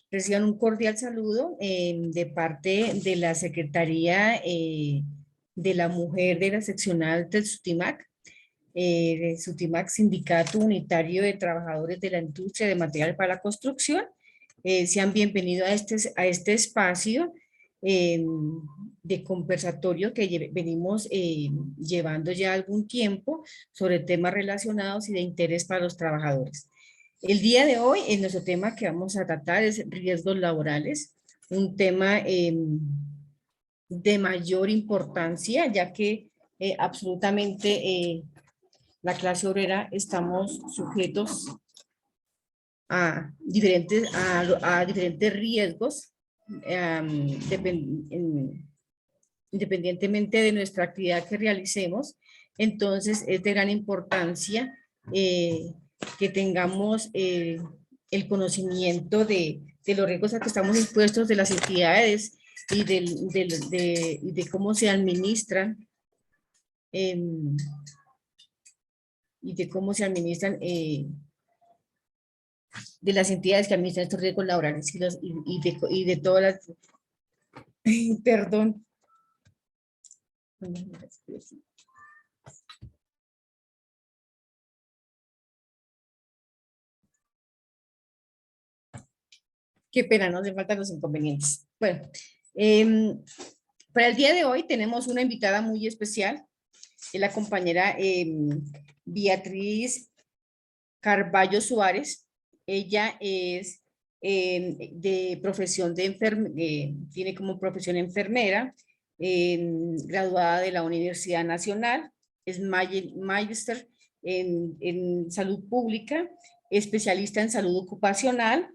Reciban un cordial saludo de parte de la Secretaría de la Mujer de la seccional del SUTIMAC, Sindicato Unitario de Trabajadores de la Industria de Material para la Construcción. Sean bienvenidos a este espacio de conversatorio que venimos llevando ya algún tiempo sobre temas relacionados y de interés para los trabajadores. El día de hoy, nuestro tema que vamos a tratar es riesgos laborales, un tema de mayor importancia, ya que absolutamente la clase obrera estamos sujetos a diferentes riesgos, independientemente de nuestra actividad que realicemos. Entonces, es de gran importancia que tengamos el conocimiento de los riesgos a que estamos expuestos, de las entidades y de cómo se administran de las entidades que administran estos riesgos laborales y de todas las... Perdón. Qué pena, no hace falta los inconvenientes. Bueno, para el día de hoy tenemos una invitada muy especial, es la compañera Beatriz Carballo Suárez. Ella es de profesión tiene como profesión enfermera, graduada de la Universidad Nacional, es magíster en salud pública, especialista en salud ocupacional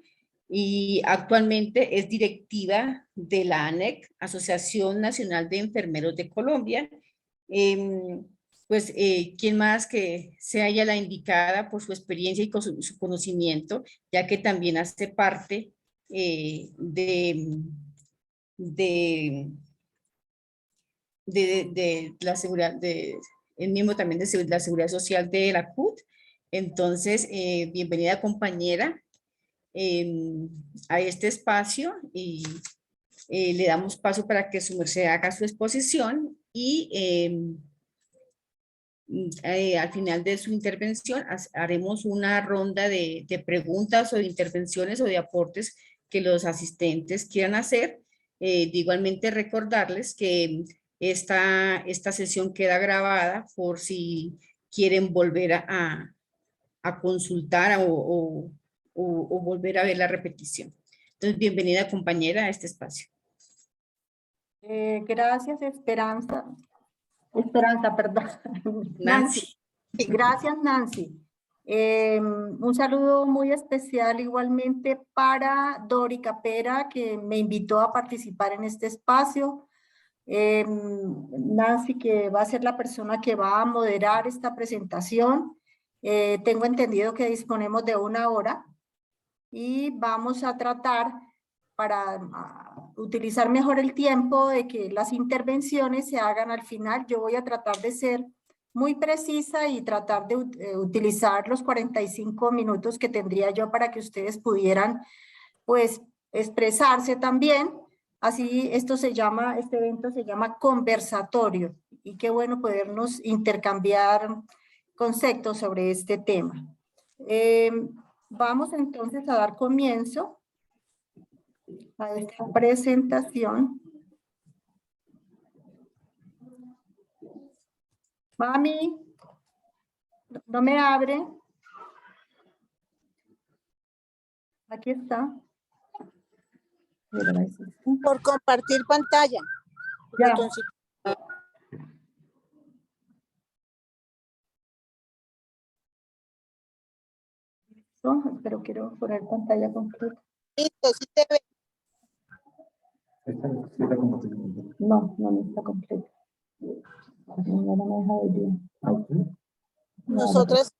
y actualmente es directiva de la ANEC, Asociación Nacional de Enfermeros de Colombia. Pues, ¿quién más que sea ella la indicada por su experiencia y con su conocimiento, ya que también hace parte de la seguridad, es miembro también de la Seguridad Social de la CUT? Entonces, bienvenida compañera a este espacio y le damos paso para que su merced haga su exposición y al final de su intervención haremos una ronda de preguntas o de intervenciones o de aportes que los asistentes quieran hacer. Igualmente recordarles que esta sesión queda grabada por si quieren volver a consultar o volver a ver la repetición. Entonces, bienvenida compañera a este espacio. Gracias, Esperanza, perdón. Nancy. Gracias, Nancy. Un saludo muy especial igualmente para Dori Capera, que me invitó a participar en este espacio. Nancy, que va a ser la persona que va a moderar esta presentación. Tengo entendido que disponemos de 1 hora y vamos a tratar para utilizar mejor el tiempo de que las intervenciones se hagan al final. Yo voy a tratar de ser muy precisa y tratar de utilizar los 45 minutos que tendría yo para que ustedes pudieran, pues, expresarse también. Así este evento se llama conversatorio y qué bueno podernos intercambiar conceptos sobre este tema. Vamos entonces a dar comienzo a esta presentación. Mami, no me abre. Aquí está. Por compartir pantalla. Ya. Pero quiero poner pantalla completa. Listo, sí te ve. No está completa. No me deja ver bien. Nosotros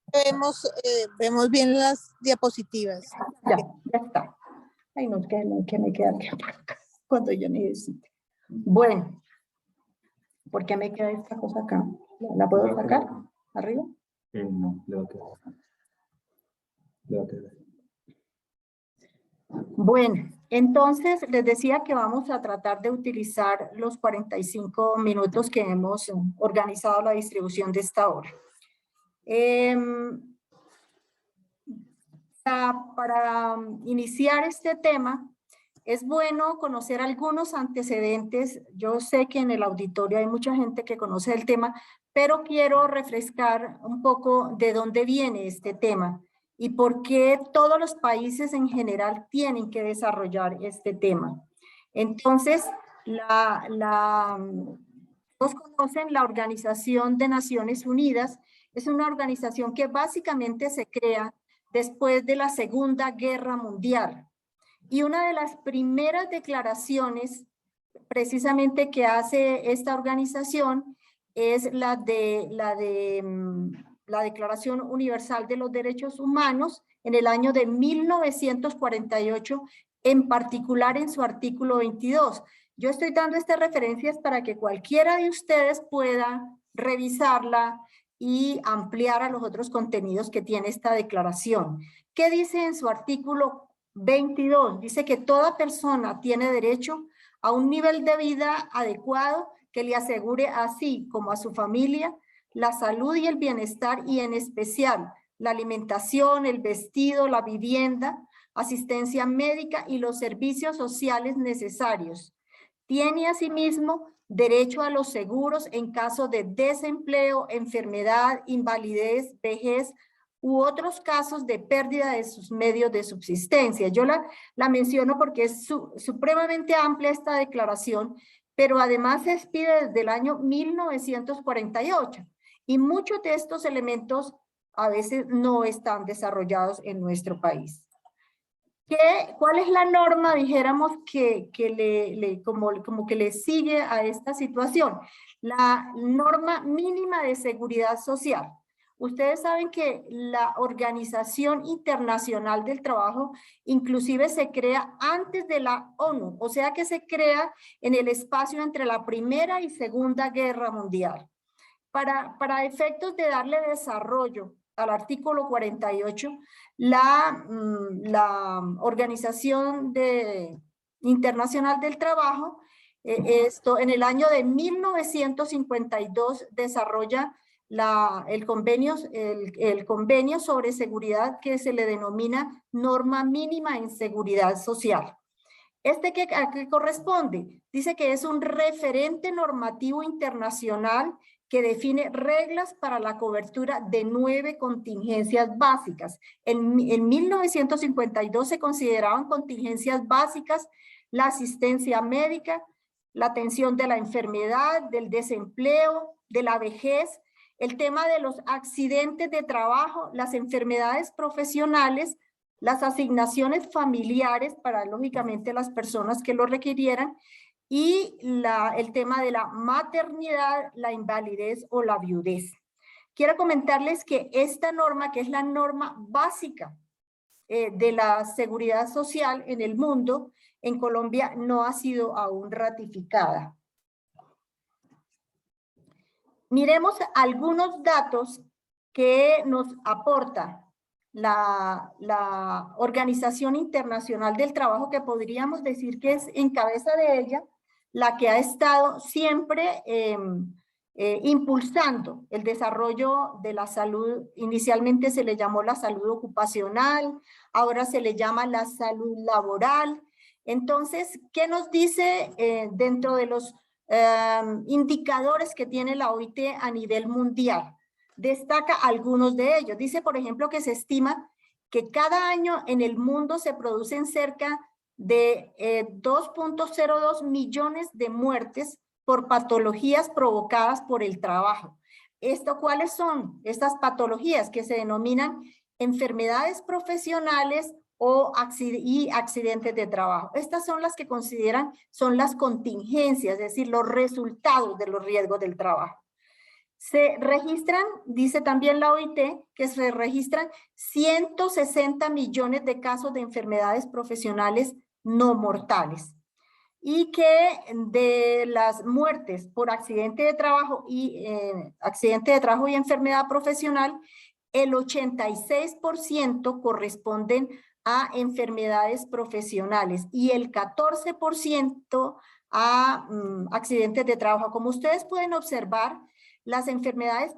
vemos bien las diapositivas. Ya está. Ay, no, que me queda aquí cuando yo necesite. Bueno, ¿por qué me queda esta cosa acá? ¿La puedo sacar? ¿Arriba? No, le va a quedar. Bueno, Entonces, les decía que vamos a tratar de utilizar los 45 minutos que hemos organizado la distribución de esta hora. Para iniciar este tema, es bueno conocer algunos antecedentes. Yo sé que en el auditorio hay mucha gente que conoce el tema, pero quiero refrescar un poco de dónde viene este tema y por qué todos los países en general tienen que desarrollar este tema. Entonces, todos conocen la Organización de Naciones Unidas. Es una organización que básicamente se crea después de la Segunda Guerra Mundial. Y una de las primeras declaraciones precisamente que hace esta organización es la Declaración Universal de los Derechos Humanos en el año de 1948, en particular en su artículo 22. Yo estoy dando estas referencias para que cualquiera de ustedes pueda revisarla y ampliar a los otros contenidos que tiene esta declaración. ¿Qué dice en su artículo 22? Dice que toda persona tiene derecho a un nivel de vida adecuado que le asegure así como a su familia la salud y el bienestar, y en especial la alimentación, el vestido, la vivienda, asistencia médica y los servicios sociales necesarios. Tiene asimismo derecho a los seguros en caso de desempleo, enfermedad, invalidez, vejez u otros casos de pérdida de sus medios de subsistencia. Yo la menciono porque es supremamente amplia esta declaración, pero además se expide desde el año 1948 y muchos de estos elementos a veces no están desarrollados en nuestro país. ¿Cuál es la norma, dijéramos, que como que le sigue a esta situación? La norma mínima de seguridad social. Ustedes saben que la Organización Internacional del Trabajo inclusive se crea antes de la ONU, o sea que se crea en el espacio entre la Primera y Segunda Guerra Mundial. Para efectos de darle desarrollo al artículo 48, la Organización Internacional del Trabajo, en el año de 1952 desarrolla el convenio sobre seguridad, que se le denomina norma mínima en seguridad social. ¿A qué corresponde? Dice que es un referente normativo internacional que define reglas para la cobertura de 9 contingencias básicas. En 1952 se consideraban contingencias básicas la asistencia médica, la atención de la enfermedad, del desempleo, de la vejez, el tema de los accidentes de trabajo, las enfermedades profesionales, las asignaciones familiares para, lógicamente, las personas que lo requirieran, y el tema de la maternidad, la invalidez o la viudez. Quiero comentarles que esta norma, que es la norma básica de la seguridad social en el mundo, en Colombia no ha sido aún ratificada. Miremos algunos datos que nos aporta la Organización Internacional del Trabajo, que podríamos decir que es en cabeza de ella la que ha estado siempre impulsando el desarrollo de la salud. Inicialmente se le llamó la salud ocupacional, ahora se le llama la salud laboral. Entonces, ¿qué nos dice dentro de los indicadores que tiene la OIT a nivel mundial? Destaca algunos de ellos. Dice, por ejemplo, que se estima que cada año en el mundo se producen cerca de 2.02 millones de muertes por patologías provocadas por el trabajo. ¿Cuáles son estas patologías? Que se denominan enfermedades profesionales y accidentes de trabajo. Estas son las que consideran, son las contingencias, es decir, los resultados de los riesgos del trabajo. Se registran, dice también la OIT, que se registran 160 millones de casos de enfermedades profesionales no mortales, y que de las muertes por accidente de trabajo y enfermedad profesional, el 86% corresponden a enfermedades profesionales y el 14% a accidentes de trabajo. Como ustedes pueden observar, las enfermedades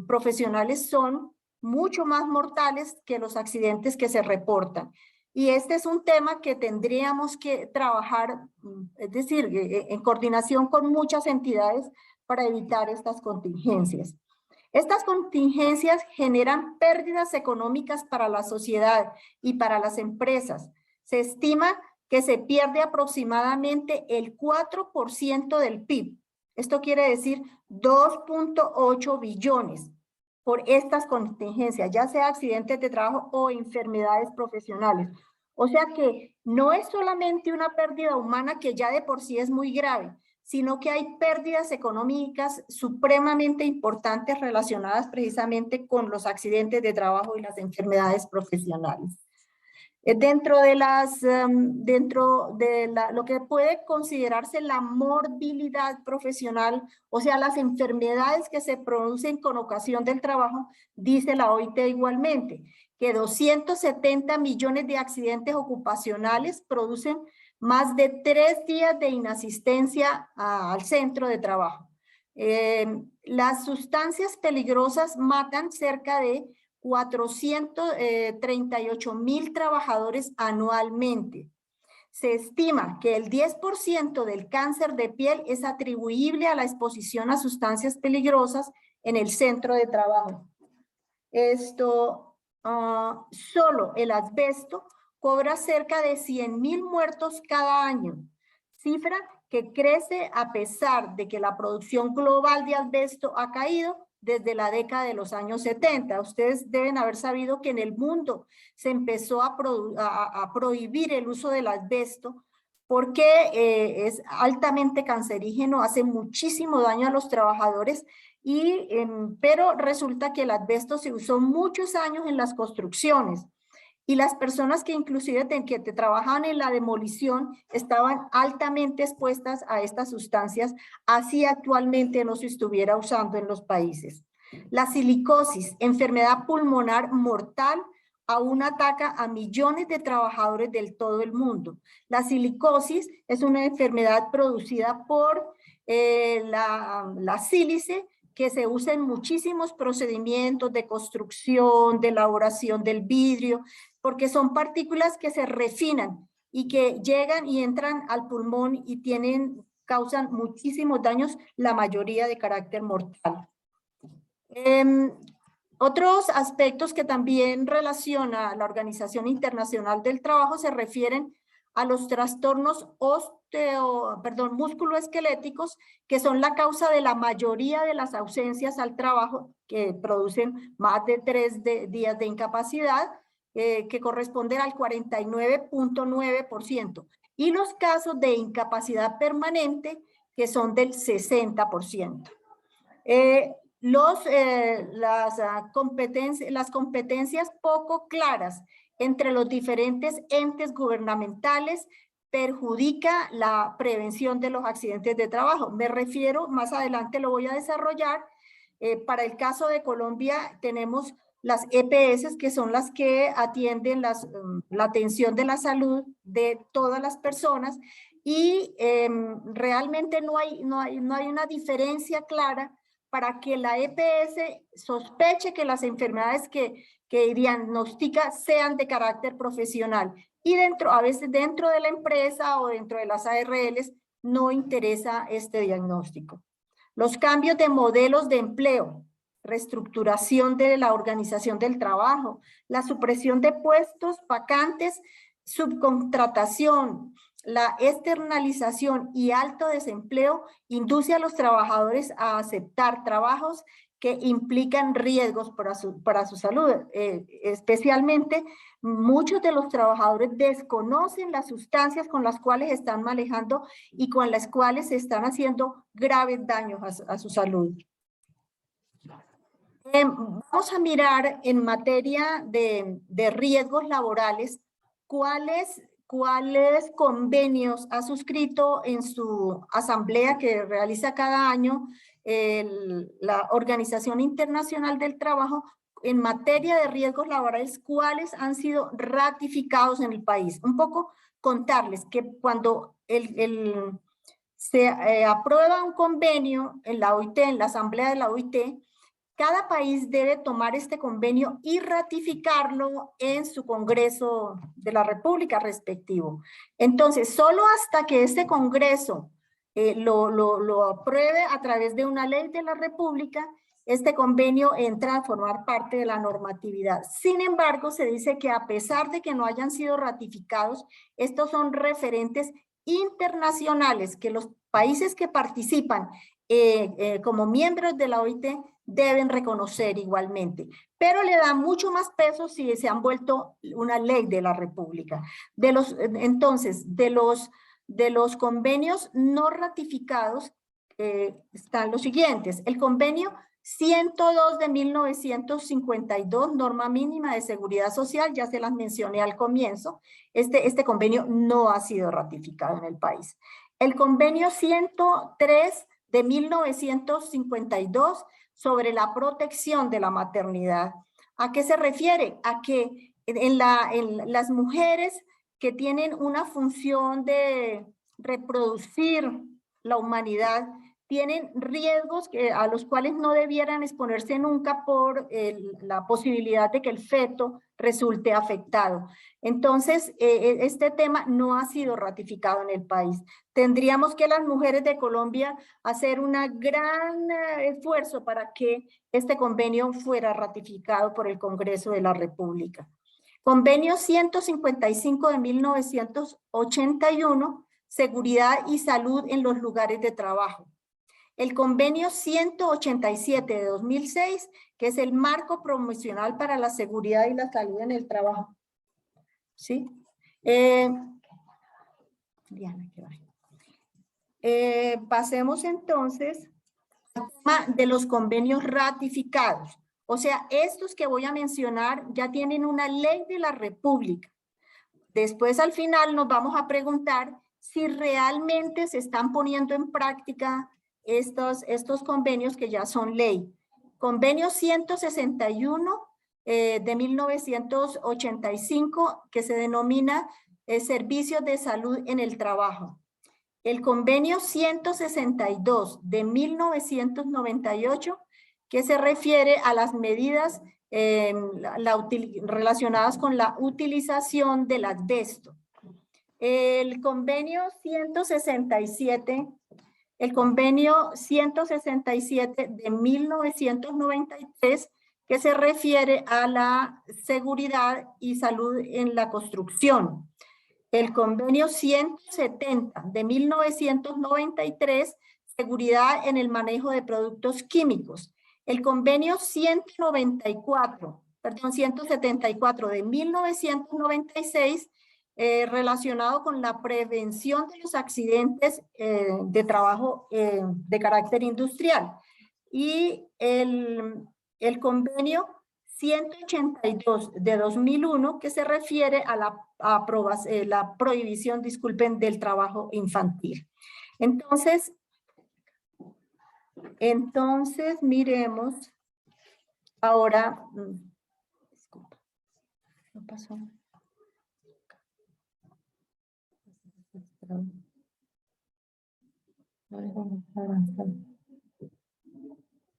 profesionales son mucho más mortales que los accidentes que se reportan. Y este es un tema que tendríamos que trabajar, es decir, en coordinación con muchas entidades para evitar estas contingencias. Estas contingencias generan pérdidas económicas para la sociedad y para las empresas. Se estima que se pierde aproximadamente el 4% del PIB. Esto quiere decir 2.8 billones por estas contingencias, ya sea accidentes de trabajo o enfermedades profesionales. O sea que no es solamente una pérdida humana que ya de por sí es muy grave, sino que hay pérdidas económicas supremamente importantes relacionadas precisamente con los accidentes de trabajo y las enfermedades profesionales. Dentro de lo que puede considerarse la morbilidad profesional, o sea, las enfermedades que se producen con ocasión del trabajo, dice la OIT igualmente, que 270 millones de accidentes ocupacionales producen más de 3 días de inasistencia al centro de trabajo. Las sustancias peligrosas matan cerca de 438,000 trabajadores anualmente. Se estima que el 10% del cáncer de piel es atribuible a la exposición a sustancias peligrosas en el centro de trabajo. Solo el asbesto cobra cerca de 100,000 muertos cada año, cifra que crece a pesar de que la producción global de asbesto ha caído desde la década de los años 70. Ustedes deben haber sabido que en el mundo se empezó a prohibir el uso del asbesto porque es altamente cancerígeno, hace muchísimo daño a los trabajadores, pero resulta que el asbesto se usó muchos años en las construcciones. Y las personas que inclusive que trabajaban en la demolición estaban altamente expuestas a estas sustancias, así actualmente no se estuviera usando en los países. La silicosis, enfermedad pulmonar mortal, aún ataca a millones de trabajadores del todo el mundo. La silicosis es una enfermedad producida por la sílice, que se usa en muchísimos procedimientos de construcción, de elaboración del vidrio, porque son partículas que se refinan y que llegan y entran al pulmón y causan muchísimos daños, la mayoría de carácter mortal. Otros aspectos que también relaciona la Organización Internacional del Trabajo se refieren a los trastornos musculoesqueléticos, que son la causa de la mayoría de las ausencias al trabajo, que producen más de 3 días de incapacidad, que corresponden al 49.9%, y los casos de incapacidad permanente, que son del 60%. Las competencias poco claras entre los diferentes entes gubernamentales perjudica la prevención de los accidentes de trabajo. Me refiero, más adelante lo voy a desarrollar, para el caso de Colombia tenemos las EPS, que son las que atienden la atención de la salud de todas las personas, y realmente no hay una diferencia clara para que la EPS sospeche que las enfermedades que diagnostica sean de carácter profesional. Y a veces dentro de la empresa o dentro de las ARLs no interesa este diagnóstico. Los cambios de modelos de empleo, reestructuración de la organización del trabajo, la supresión de puestos vacantes, subcontratación, la externalización y alto desempleo induce a los trabajadores a aceptar trabajos que implican riesgos para su salud. Especialmente, muchos de los trabajadores desconocen las sustancias con las cuales están manejando y con las cuales se están haciendo graves daños a su salud. Vamos a mirar en materia de riesgos laborales cuáles convenios ha suscrito en su asamblea que realiza cada año la Organización Internacional del Trabajo en materia de riesgos laborales, ¿cuáles han sido ratificados en el país? Un poco contarles que cuando se aprueba un convenio en la OIT, en la asamblea de la OIT, cada país debe tomar este convenio y ratificarlo en su Congreso de la República respectivo. Entonces, solo hasta que este Congreso lo apruebe a través de una ley de la República, este convenio entra a formar parte de la normatividad. Sin embargo, se dice que a pesar de que no hayan sido ratificados, estos son referentes internacionales que los países que participan como miembros de la OIT deben reconocer igualmente, pero le da mucho más peso si se han vuelto una ley de la República. Entonces, de los convenios no ratificados están los siguientes. El convenio 102 de 1952, norma mínima de seguridad social, ya se las mencioné al comienzo. Este convenio no ha sido ratificado en el país. El convenio 103 de 1952 sobre la protección de la maternidad. ¿A qué se refiere? A que en las mujeres que tienen una función de reproducir la humanidad, tienen riesgos a los cuales no debieran exponerse nunca por la posibilidad de que el feto resulte afectado. Entonces, este tema no ha sido ratificado en el país. Tendríamos que las mujeres de Colombia hacer un gran esfuerzo para que este convenio fuera ratificado por el Congreso de la República. Convenio 155 de 1981, seguridad y salud en los lugares de trabajo. El convenio 187 de 2006, que es el marco promocional para la seguridad y la salud en el trabajo. ¿Sí? Diana, ¿qué va? Pasemos entonces al tema de los convenios ratificados. O sea, estos que voy a mencionar ya tienen una ley de la República. Después, al final, nos vamos a preguntar si realmente se están poniendo en práctica estos convenios que ya son ley. Convenio 161 de 1985, que se denomina Servicios de Salud en el Trabajo. El convenio 162 de 1998, que se refiere a las medidas relacionadas con la utilización del asbesto. El convenio 167 de 1993, que se refiere a la seguridad y salud en la construcción. El convenio 170 de 1993, seguridad en el manejo de productos químicos. El convenio 174 de 1996, relacionado con la prevención de los accidentes de trabajo de carácter industrial. Y el convenio 182 de 2001, que se refiere a la prohibición, disculpen, del trabajo infantil. Entonces miremos ahora, disculpa, no pasó.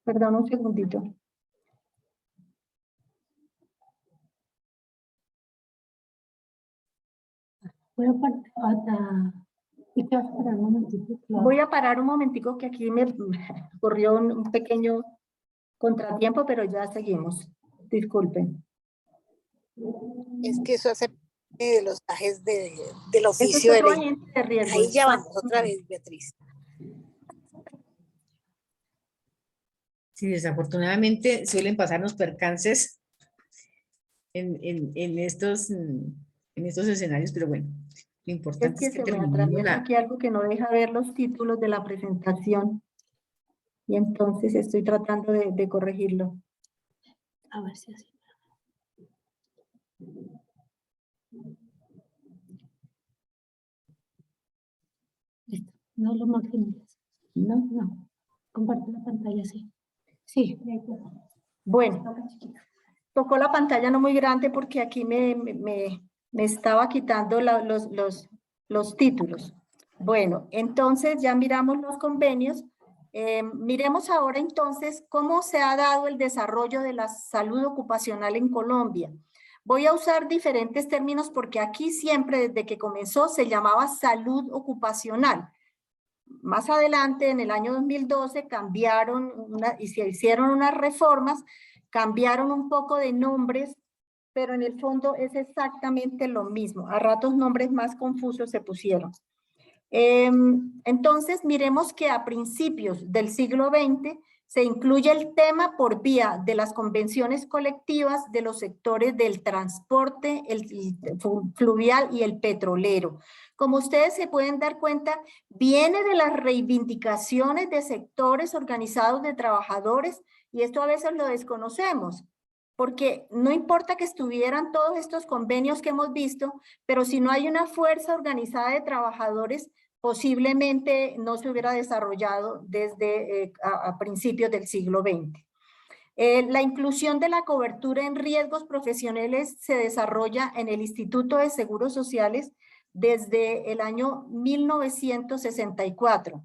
Perdón, un segundito. Voy a parar un momentico que aquí me ocurrió un pequeño contratiempo, pero ya seguimos. Disculpen. Es que eso hace parte de los gajes del oficio de ley. Ahí ya vamos, otra vez, Beatriz. Sí, desafortunadamente suelen pasarnos percances en estos escenarios, pero bueno, lo importante es que se me atraviesa aquí algo que no deja ver los títulos de la presentación. Y entonces estoy tratando de corregirlo. A ver si así. Listo. No lo maximices. No. Comparte la pantalla, sí. Sí. Bueno, Tocó la pantalla no muy grande porque aquí me estaba quitando los títulos. Bueno, entonces ya miramos los convenios. Miremos ahora entonces cómo se ha dado el desarrollo de la salud ocupacional en Colombia. Voy a usar diferentes términos porque aquí siempre desde que comenzó se llamaba salud ocupacional. Más adelante, en el año 2012, cambiaron y se hicieron unas reformas, cambiaron un poco de nombres, pero en el fondo es exactamente lo mismo. A ratos nombres más confusos se pusieron. Entonces, miremos que a principios del siglo XX se incluye el tema por vía de las convenciones colectivas de los sectores del transporte, el fluvial y el petrolero. Como ustedes se pueden dar cuenta, viene de las reivindicaciones de sectores organizados de trabajadores, y esto a veces lo desconocemos, porque no importa que estuvieran todos estos convenios que hemos visto, pero si no hay una fuerza organizada de trabajadores, posiblemente no se hubiera desarrollado desde a principios del siglo XX. La inclusión de la cobertura en riesgos profesionales se desarrolla en el Instituto de Seguros Sociales desde el año 1964.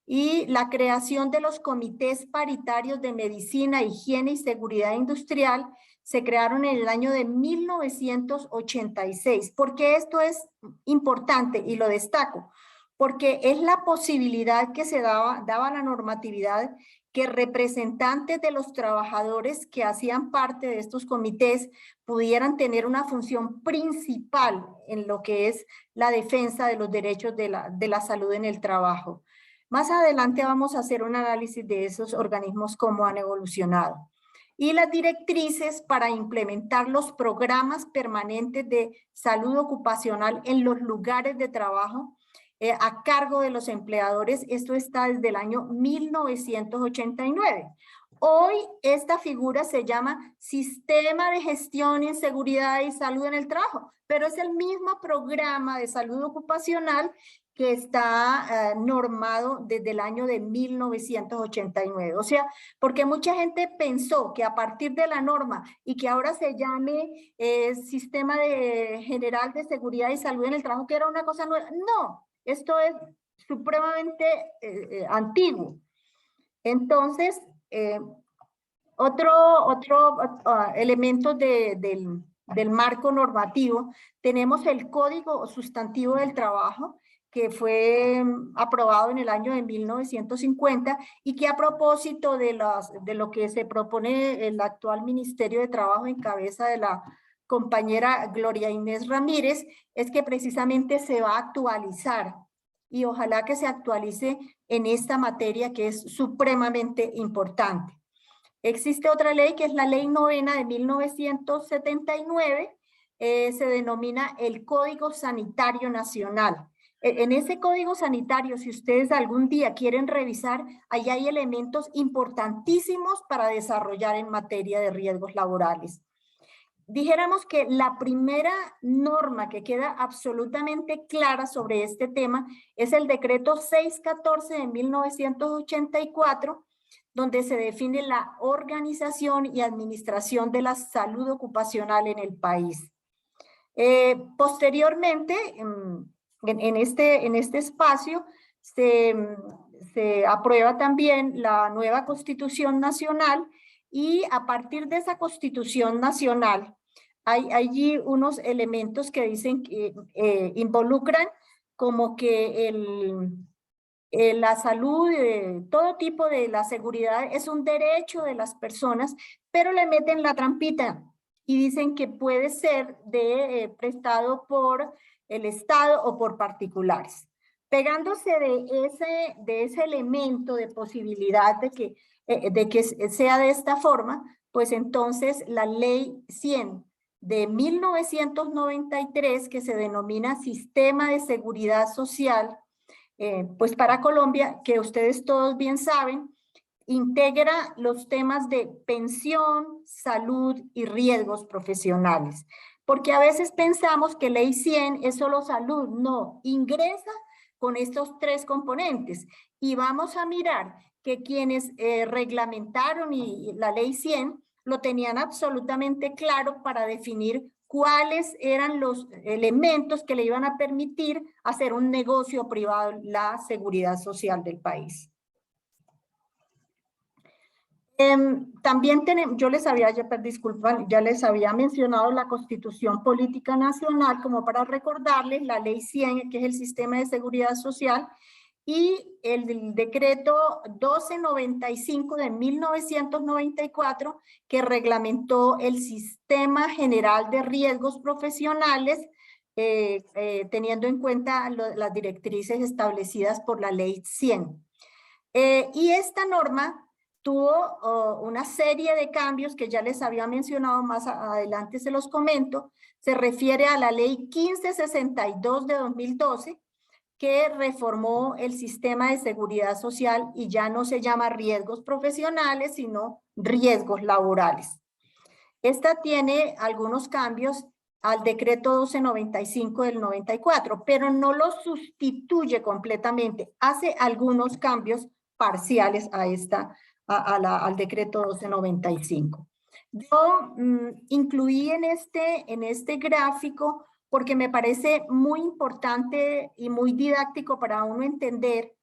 Y la creación de los comités paritarios de medicina, higiene y seguridad industrial se crearon en el año de 1986. ¿Por qué esto es importante? Y lo destaco, porque es la posibilidad que se daba la normatividad que representantes de los trabajadores que hacían parte de estos comités pudieran tener una función principal en lo que es la defensa de los derechos de la salud en el trabajo. Más adelante vamos a hacer un análisis de esos organismos, cómo han evolucionado. Y las directrices para implementar los programas permanentes de salud ocupacional en los lugares de trabajo a cargo de los empleadores. Esto está desde el año 1989. Hoy esta figura se llama Sistema de Gestión en Seguridad y Salud en el Trabajo, pero es el mismo programa de salud ocupacional que está normado desde el año de 1989. O sea, porque mucha gente pensó que a partir de la norma y que ahora se llame Sistema General de Seguridad y Salud en el Trabajo, que era una cosa nueva. No, esto es supremamente antiguo. Entonces, otro elemento del marco normativo, tenemos el Código Sustantivo del Trabajo, que fue aprobado en el año de 1950 y que a propósito de lo que se propone el actual Ministerio de Trabajo en cabeza de la compañera Gloria Inés Ramírez, es que precisamente se va a actualizar y ojalá que se actualice en esta materia que es supremamente importante. Existe otra ley que es la Ley 9 de 1979, se denomina el Código Sanitario Nacional. En ese Código Sanitario, si ustedes algún día quieren revisar, ahí hay elementos importantísimos para desarrollar en materia de riesgos laborales. Dijéramos que la primera norma que queda absolutamente clara sobre este tema es el decreto 614 de 1984, donde se define la organización y administración de la salud ocupacional en el país. Posteriormente, en este espacio, se aprueba también la nueva Constitución Nacional, y a partir de esa Constitución Nacional hay allí unos elementos que dicen que involucran como que la salud, todo tipo de la seguridad es un derecho de las personas, pero le meten la trampita y dicen que puede ser prestado por el Estado o por particulares. Pegándose de ese elemento de posibilidad de que sea de esta forma, pues entonces la Ley 100 de 1993, que se denomina Sistema de Seguridad Social, pues para Colombia, que ustedes todos bien saben, integra los temas de pensión, salud y riesgos profesionales. Porque a veces pensamos que Ley 100 es solo salud. No, ingresa con estos tres componentes. Y vamos a mirar que quienes reglamentaron la Ley 100 lo tenían absolutamente claro para definir cuáles eran los elementos que le iban a permitir hacer un negocio privado en la seguridad social del país. También tenemos, yo les había, disculpan, ya les había mencionado la Constitución Política Nacional, como para recordarles, la Ley 100, que es el Sistema de Seguridad Social, y el decreto 1295 de 1994, que reglamentó el Sistema General de Riesgos Profesionales, teniendo en cuenta las directrices establecidas por la Ley 100. Y esta norma tuvo una serie de cambios que ya les había mencionado, más adelante se los comento. Se refiere a la Ley 1562 de 2012, que reformó el sistema de seguridad social y ya no se llama riesgos profesionales, sino riesgos laborales. Esta tiene algunos cambios al decreto 1295 del 94, pero no lo sustituye completamente, hace algunos cambios parciales al decreto 1295. Yo incluí en este gráfico porque me parece muy importante y muy didáctico para uno entender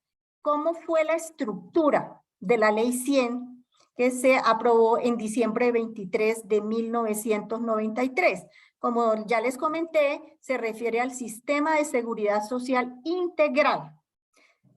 cómo fue la estructura de la Ley 100 que se aprobó en diciembre 23 de 1993. Como ya les comenté, se refiere al Sistema de Seguridad Social Integral.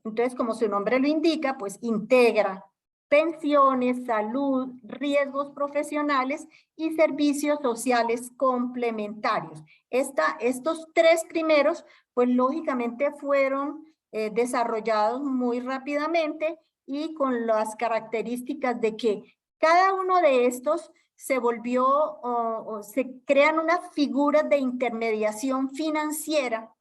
Entonces, como su nombre lo indica, pues integra pensiones, salud, riesgos profesionales y servicios sociales complementarios. Estos tres primeros, pues lógicamente fueron desarrollados muy rápidamente y con las características de que cada uno de estos se volvió o se crean unas figuras de intermediación financiera.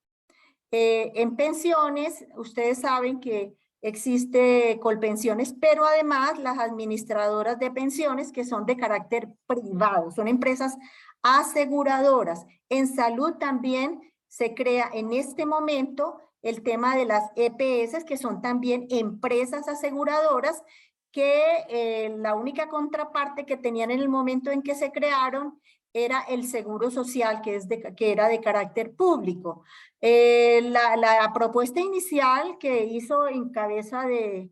En pensiones, ustedes saben que existe Colpensiones, pero además las administradoras de pensiones que son de carácter privado, son empresas aseguradoras. En salud también se crea en este momento el tema de las EPS, que son también empresas aseguradoras que la única contraparte que tenían en el momento en que se crearon era el seguro social, que era de carácter público. La propuesta inicial que hizo en cabeza del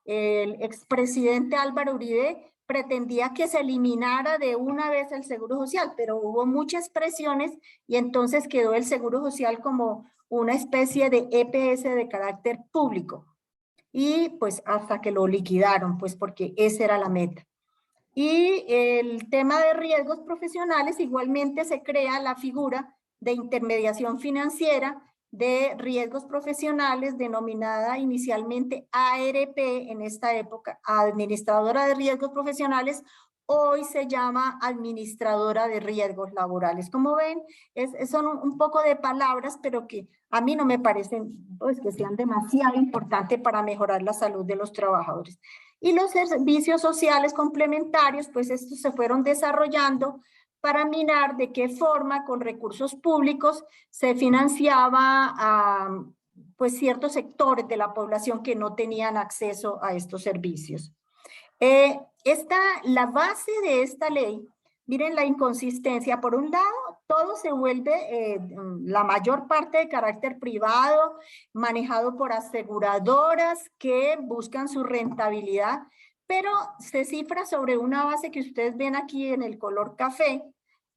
expresidente Álvaro Uribe pretendía que se eliminara de una vez el seguro social, pero hubo muchas presiones y entonces quedó el seguro social como una especie de EPS de carácter público. Y pues hasta que lo liquidaron, pues porque esa era la meta. Y el tema de riesgos profesionales, igualmente se crea la figura de intermediación financiera de riesgos profesionales, denominada inicialmente ARP en esta época, Administradora de Riesgos Profesionales. Hoy se llama Administradora de Riesgos Laborales. Como ven, son un poco de palabras, pero que a mí no me parecen pues, que sean demasiado importantes para mejorar la salud de los trabajadores. Y los servicios sociales complementarios, pues estos se fueron desarrollando para mirar de qué forma con recursos públicos se financiaba a pues ciertos sectores de la población que no tenían acceso a estos servicios. La base de esta ley, miren la inconsistencia. Por un lado, todo se vuelve la mayor parte de carácter privado, manejado por aseguradoras que buscan su rentabilidad, pero se cifra sobre una base que ustedes ven aquí en el color café,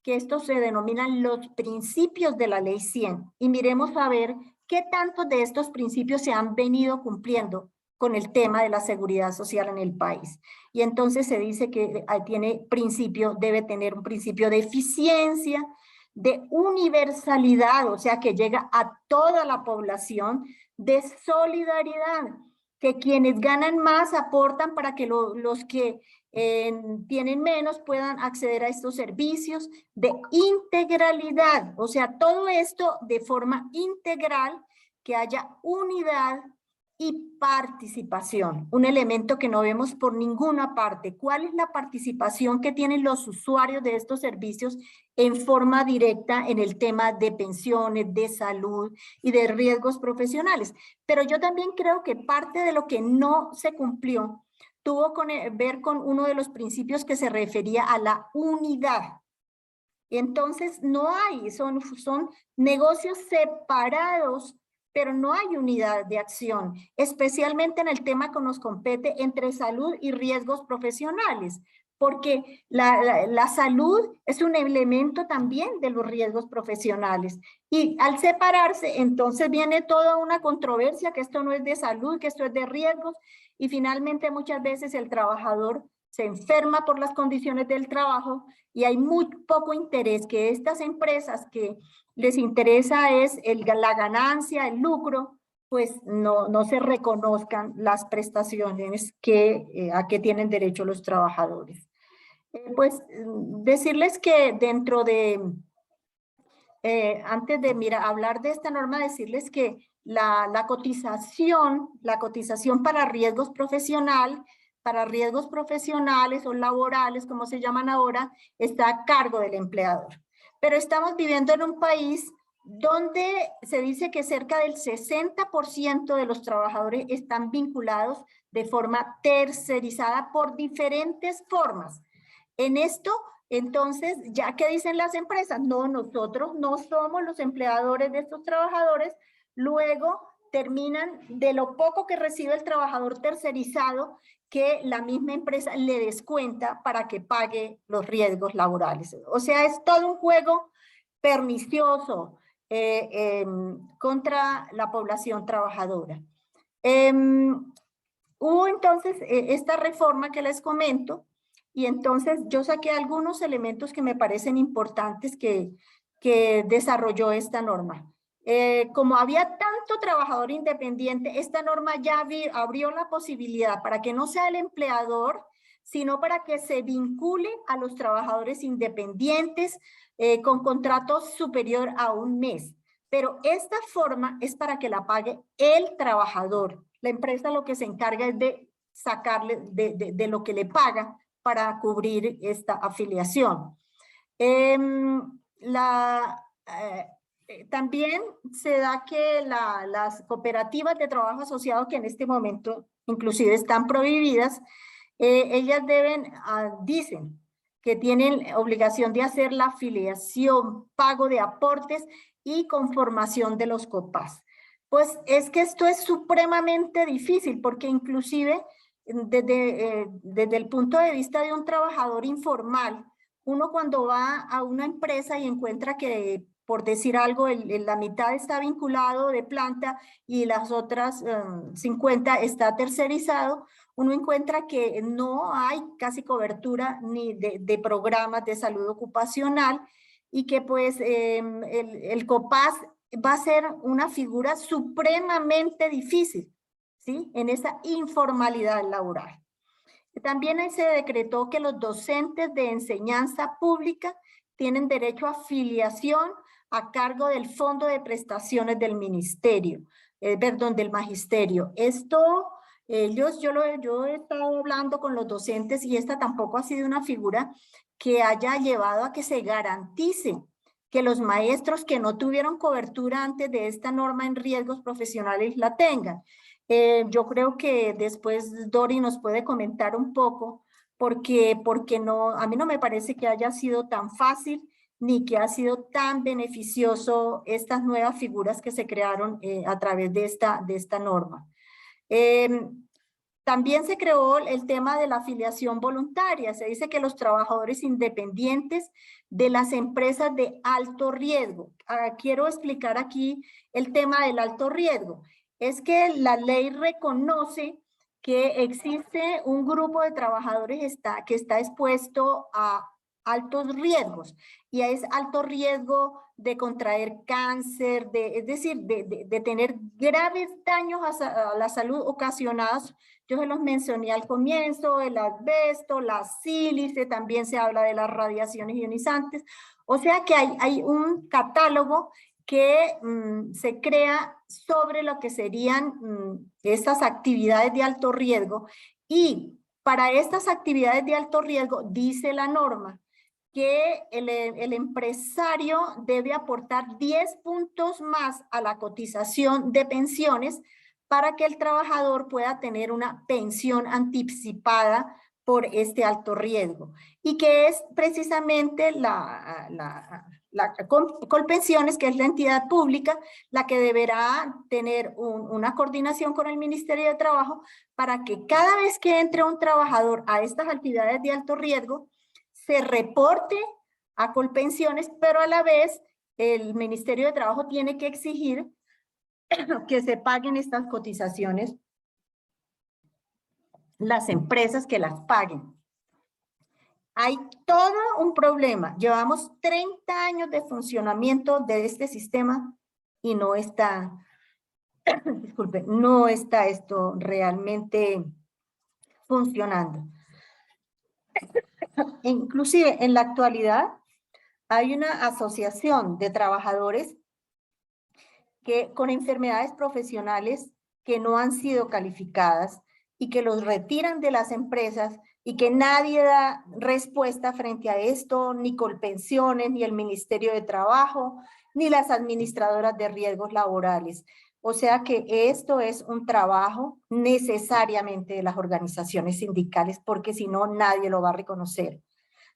que estos se denominan los principios de la Ley 100. Y miremos a ver qué tantos de estos principios se han venido cumpliendo con el tema de la seguridad social en el país. Y entonces se dice que debe tener un principio de eficiencia, de universalidad, o sea, que llega a toda la población, de solidaridad, que quienes ganan más aportan para que los que tienen menos puedan acceder a estos servicios, de integralidad, o sea, todo esto de forma integral, que haya unidad y participación, un elemento que no vemos por ninguna parte. ¿Cuál es la participación que tienen los usuarios de estos servicios en forma directa en el tema de pensiones, de salud y de riesgos profesionales? Pero yo también creo que parte de lo que no se cumplió tuvo que ver con uno de los principios que se refería a la unidad. Entonces no hay, son negocios separados, pero no hay unidad de acción, especialmente en el tema que nos compete entre salud y riesgos profesionales, porque la salud es un elemento también de los riesgos profesionales. Y al separarse, entonces viene toda una controversia, que esto no es de salud, que esto es de riesgos, y finalmente muchas veces el trabajador se enferma por las condiciones del trabajo y hay muy poco interés que estas empresas que les interesa es la ganancia, el lucro, pues no se reconozcan las prestaciones a que tienen derecho los trabajadores. Pues decirles que dentro de, antes de hablar de esta norma, decirles que la cotización para riesgos profesionales o laborales, como se llaman ahora, está a cargo del empleador. Pero estamos viviendo en un país donde se dice que cerca del 60% de los trabajadores están vinculados de forma tercerizada por diferentes formas. En esto, entonces, ¿ya qué dicen las empresas? No, nosotros no somos los empleadores de estos trabajadores. Luego terminan de lo poco que recibe el trabajador tercerizado, que la misma empresa le descuenta para que pague los riesgos laborales. O sea, es todo un juego pernicioso contra la población trabajadora. Hubo entonces esta reforma que les comento, y entonces yo saqué algunos elementos que me parecen importantes que desarrolló esta norma. Como había tanto trabajador independiente, esta norma ya abrió la posibilidad para que no sea el empleador, sino para que se vincule a los trabajadores independientes con contrato superior a un mes. Pero esta forma es para que la pague el trabajador. La empresa lo que se encarga es de sacarle de lo que le paga para cubrir esta afiliación. También se da que las cooperativas de trabajo asociado, que en este momento inclusive están prohibidas, ellas dicen que tienen obligación de hacer la afiliación, pago de aportes y conformación de los COPAS. Pues es que esto es supremamente difícil, porque inclusive desde el punto de vista de un trabajador informal, uno cuando va a una empresa y encuentra que, por decir algo, la mitad está vinculado de planta y las otras 50 está tercerizado, uno encuentra que no hay casi cobertura ni de programas de salud ocupacional, y que pues el COPAS va a ser una figura supremamente difícil, ¿sí? En esa informalidad laboral. También se decretó que los docentes de enseñanza pública tienen derecho a afiliación a cargo del Fondo de Prestaciones del Ministerio, del Magisterio. Esto, yo he estado hablando con los docentes y esta tampoco ha sido una figura que haya llevado a que se garantice que los maestros que no tuvieron cobertura antes de esta norma en riesgos profesionales la tengan. Yo creo que después Dori nos puede comentar un poco, porque no, a mí no me parece que haya sido tan fácil ni que ha sido tan beneficioso estas nuevas figuras que se crearon a través de esta norma. También se creó el tema de la afiliación voluntaria. Se dice que los trabajadores independientes de las empresas de alto riesgo. Quiero explicar aquí el tema del alto riesgo. Es que la ley reconoce que existe un grupo de trabajadores que está expuesto a altos riesgos, y es alto riesgo de contraer cáncer, es decir, de tener graves daños a la salud ocasionados. Yo se los mencioné al comienzo: el asbesto, la sílice, también se habla de las radiaciones ionizantes. O sea que hay un catálogo que se crea sobre lo que serían estas actividades de alto riesgo, y para estas actividades de alto riesgo dice la norma que el empresario debe aportar 10 puntos más a la cotización de pensiones para que el trabajador pueda tener una pensión anticipada por este alto riesgo, y que es precisamente la Colpensiones, que es la entidad pública, la que deberá tener una coordinación con el Ministerio de Trabajo para que cada vez que entre un trabajador a estas actividades de alto riesgo, se reporte a Colpensiones, pero a la vez el Ministerio de Trabajo tiene que exigir que se paguen estas cotizaciones, las empresas que las paguen. Hay todo un problema. Llevamos 30 años de funcionamiento de este sistema y no está, disculpe, no está esto realmente funcionando. Inclusive en la actualidad hay una asociación de trabajadores que con enfermedades profesionales que no han sido calificadas y que los retiran de las empresas y que nadie da respuesta frente a esto, ni Colpensiones, ni el Ministerio de Trabajo, ni las administradoras de riesgos laborales. O sea que esto es un trabajo necesariamente de las organizaciones sindicales, porque si no, nadie lo va a reconocer.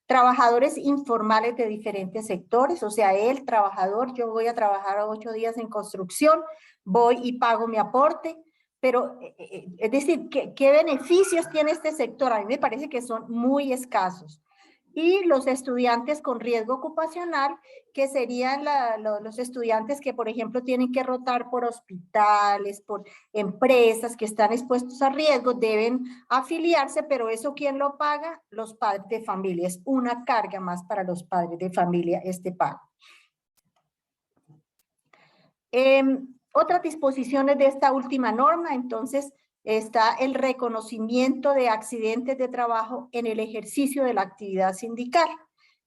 Trabajadores informales de diferentes sectores, o sea, el trabajador, yo voy a trabajar 8 días en construcción, voy y pago mi aporte, pero es decir, ¿qué beneficios tiene este sector? A mí me parece que son muy escasos. Y los estudiantes con riesgo ocupacional, que serían los estudiantes que, por ejemplo, tienen que rotar por hospitales, por empresas que están expuestos a riesgo, deben afiliarse, pero ¿eso quién lo paga? Los padres de familia. Es una carga más para los padres de familia este pago. Otras disposiciones de esta última norma, entonces, está el reconocimiento de accidentes de trabajo en el ejercicio de la actividad sindical.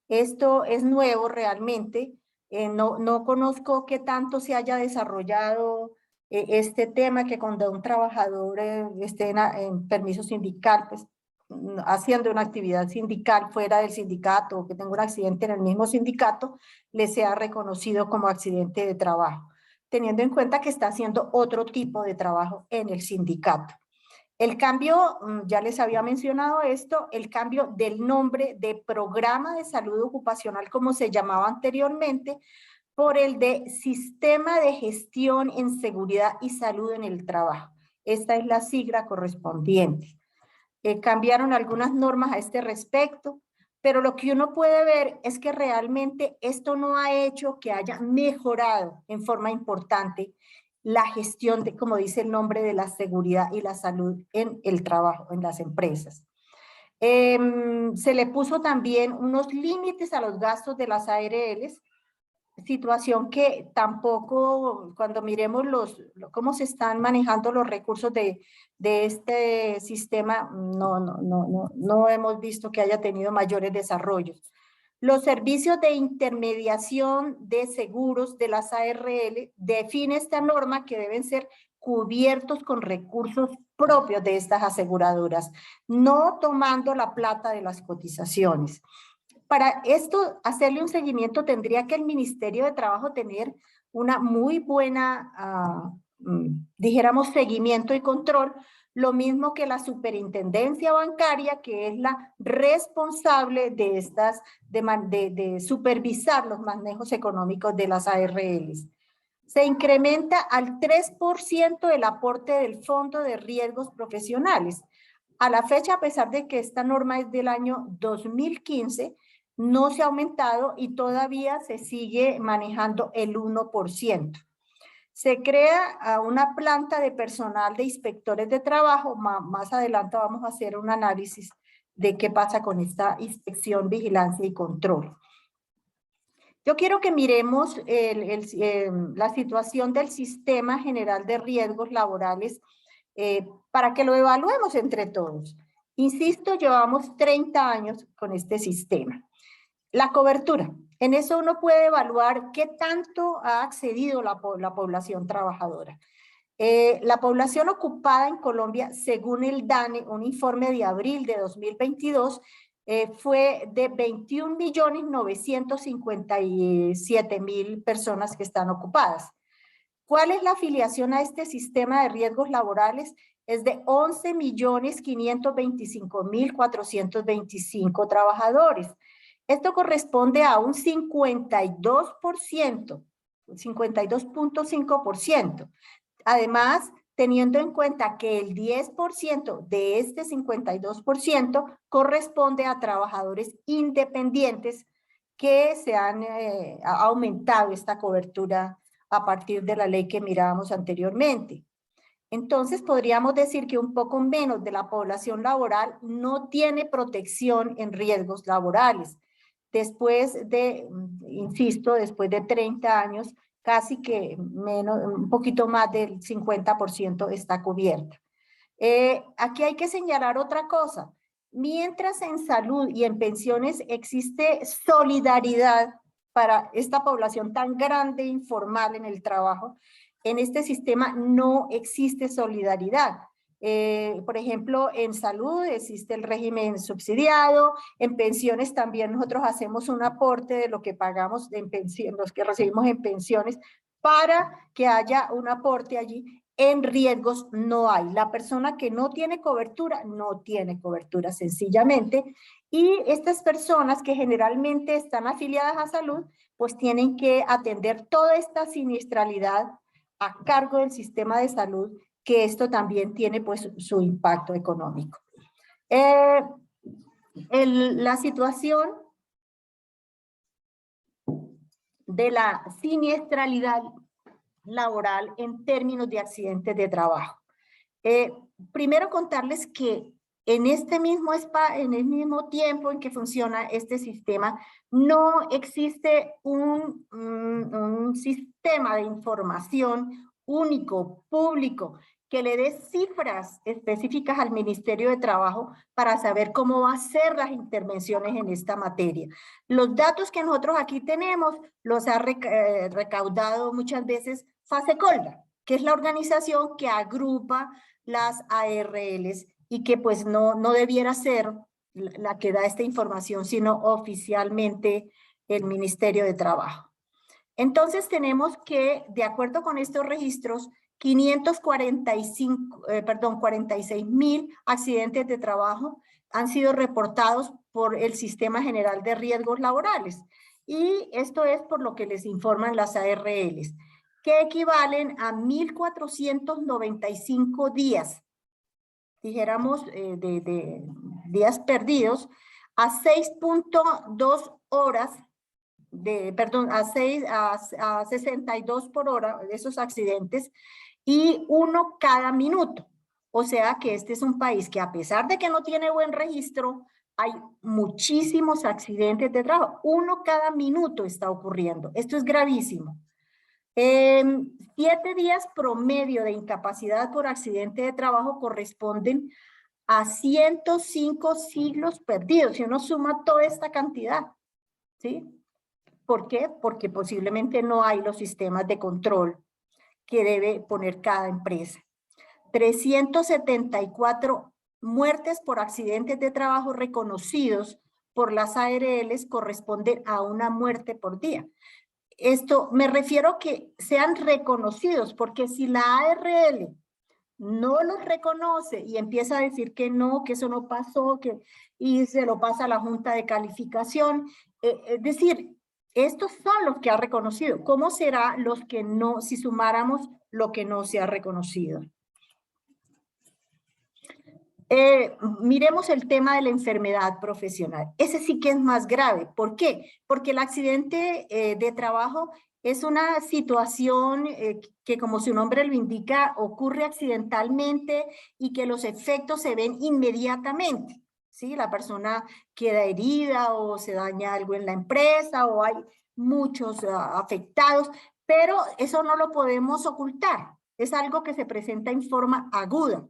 Esto es nuevo realmente. No conozco qué tanto se haya desarrollado este tema, que cuando un trabajador esté en permiso sindical, pues haciendo una actividad sindical fuera del sindicato, o que tenga un accidente en el mismo sindicato, le sea reconocido como accidente de trabajo, teniendo en cuenta que está haciendo otro tipo de trabajo en el sindicato. El cambio, ya les había mencionado esto, el cambio del nombre de programa de salud ocupacional, como se llamaba anteriormente, por el de Sistema de Gestión en Seguridad y Salud en el Trabajo. Esta es la sigla correspondiente. Cambiaron algunas normas a este respecto, pero lo que uno puede ver es que realmente esto no ha hecho que haya mejorado en forma importante la gestión de, como dice el nombre, de la seguridad y la salud en el trabajo, en las empresas. Se le puso también unos límites a los gastos de las ARLs, situación que tampoco, cuando miremos cómo se están manejando los recursos de este sistema, no hemos visto que haya tenido mayores desarrollos. Los servicios de intermediación de seguros de las ARL define esta norma que deben ser cubiertos con recursos propios de estas aseguradoras, no tomando la plata de las cotizaciones. Para esto, hacerle un seguimiento, tendría que el Ministerio de Trabajo tener una muy buena, dijéramos, seguimiento y control, lo mismo que la superintendencia bancaria, que es la responsable de de supervisar los manejos económicos de las ARLs. Se incrementa al 3% el aporte del Fondo de Riesgos Profesionales. A la fecha, a pesar de que esta norma es del año 2015, no se ha aumentado y todavía se sigue manejando el 1%. Se crea una planta de personal de inspectores de trabajo. Más adelante vamos a hacer un análisis de qué pasa con esta inspección, vigilancia y control. Yo quiero que miremos la situación del Sistema General de Riesgos Laborales para que lo evaluemos entre todos. Insisto, llevamos 30 años con este sistema. La cobertura. En eso uno puede evaluar qué tanto ha accedido la población trabajadora. La población ocupada en Colombia, según el DANE, un informe de abril de 2022, fue de 21.957.000 personas que están ocupadas. ¿Cuál es la afiliación a este sistema de riesgos laborales? Es de 11.525.425 trabajadores. Esto corresponde a un 52%, 52.5%. Además, teniendo en cuenta que el 10% de este 52% corresponde a trabajadores independientes que se han aumentado esta cobertura a partir de la ley que mirábamos anteriormente. Entonces, podríamos decir que un poco menos de la población laboral no tiene protección en riesgos laborales. Después de, insisto, después de 30 años, casi que un poquito más del 50% está cubierta. Aquí hay que señalar otra cosa. Mientras en salud y en pensiones existe solidaridad para esta población tan grande e informal en el trabajo, en este sistema no existe solidaridad. Por ejemplo, en salud existe el régimen subsidiado, en pensiones también nosotros hacemos un aporte de lo que pagamos en pensiones, los que recibimos en pensiones, para que haya un aporte allí. En riesgos no hay. La persona que no tiene cobertura, no tiene cobertura sencillamente. Y estas personas que generalmente están afiliadas a salud, pues tienen que atender toda esta siniestralidad a cargo del sistema de salud, que esto también tiene pues su impacto económico. La situación de la siniestralidad laboral en términos de accidentes de trabajo. Primero contarles que en este mismo tiempo en que funciona este sistema, no existe un sistema de información único, público, que le dé cifras específicas al Ministerio de Trabajo para saber cómo va a ser las intervenciones en esta materia. Los datos que nosotros aquí tenemos los ha recaudado muchas veces FASECOLDA, que es la organización que agrupa las ARLs y que pues no debiera ser la que da esta información, sino oficialmente el Ministerio de Trabajo. Entonces tenemos que, de acuerdo con estos registros, 46.000 accidentes de trabajo han sido reportados por el Sistema General de Riesgos Laborales. Y esto es por lo que les informan las ARLs, que equivalen a 1.495 días, dijéramos, de días perdidos, a 6.2 horas, a 62 por hora de esos accidentes, y uno cada minuto. O sea que este es un país que, a pesar de que no tiene buen registro, hay muchísimos accidentes de trabajo. Uno cada minuto está ocurriendo. Esto es gravísimo. 7 días promedio de incapacidad por accidente de trabajo corresponden a 105 siglos perdidos. Si uno suma toda esta cantidad, ¿sí? ¿Por qué? Porque posiblemente no hay los sistemas de control que debe poner cada empresa. 374 muertes por accidentes de trabajo reconocidos por las ARLs corresponden a una muerte por día. Esto me refiero a que sean reconocidos, porque si la ARL no los reconoce y empieza a decir que no, que eso no pasó, y se lo pasa a la Junta de Calificación, es decir, estos son los que ha reconocido. ¿Cómo será los que no, si sumáramos lo que no se ha reconocido? Miremos el tema de la enfermedad profesional. Ese sí que es más grave. ¿Por qué? Porque el accidente de trabajo es una situación que, como su nombre lo indica, ocurre accidentalmente y que los efectos se ven inmediatamente. ¿Sí? La persona queda herida o se daña algo en la empresa o hay muchos afectados, pero eso no lo podemos ocultar. Es algo que se presenta en forma aguda.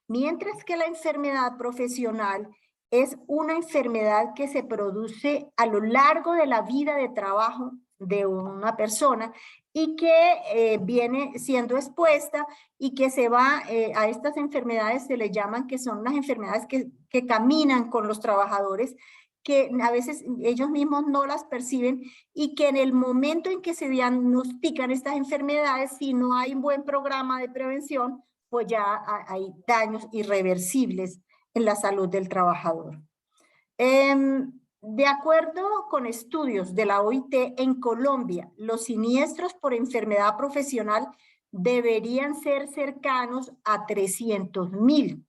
Mientras que la enfermedad profesional es una enfermedad que se produce a lo largo de la vida de trabajo de una persona y que viene siendo expuesta y que se va a estas enfermedades, se le llaman que son las enfermedades que caminan con los trabajadores que a veces ellos mismos no las perciben y que en el momento en que se diagnostican estas enfermedades, si no hay un buen programa de prevención, pues ya hay daños irreversibles en la salud del trabajador. De acuerdo con estudios de la OIT, en Colombia, los siniestros por enfermedad profesional deberían ser cercanos a 300.000,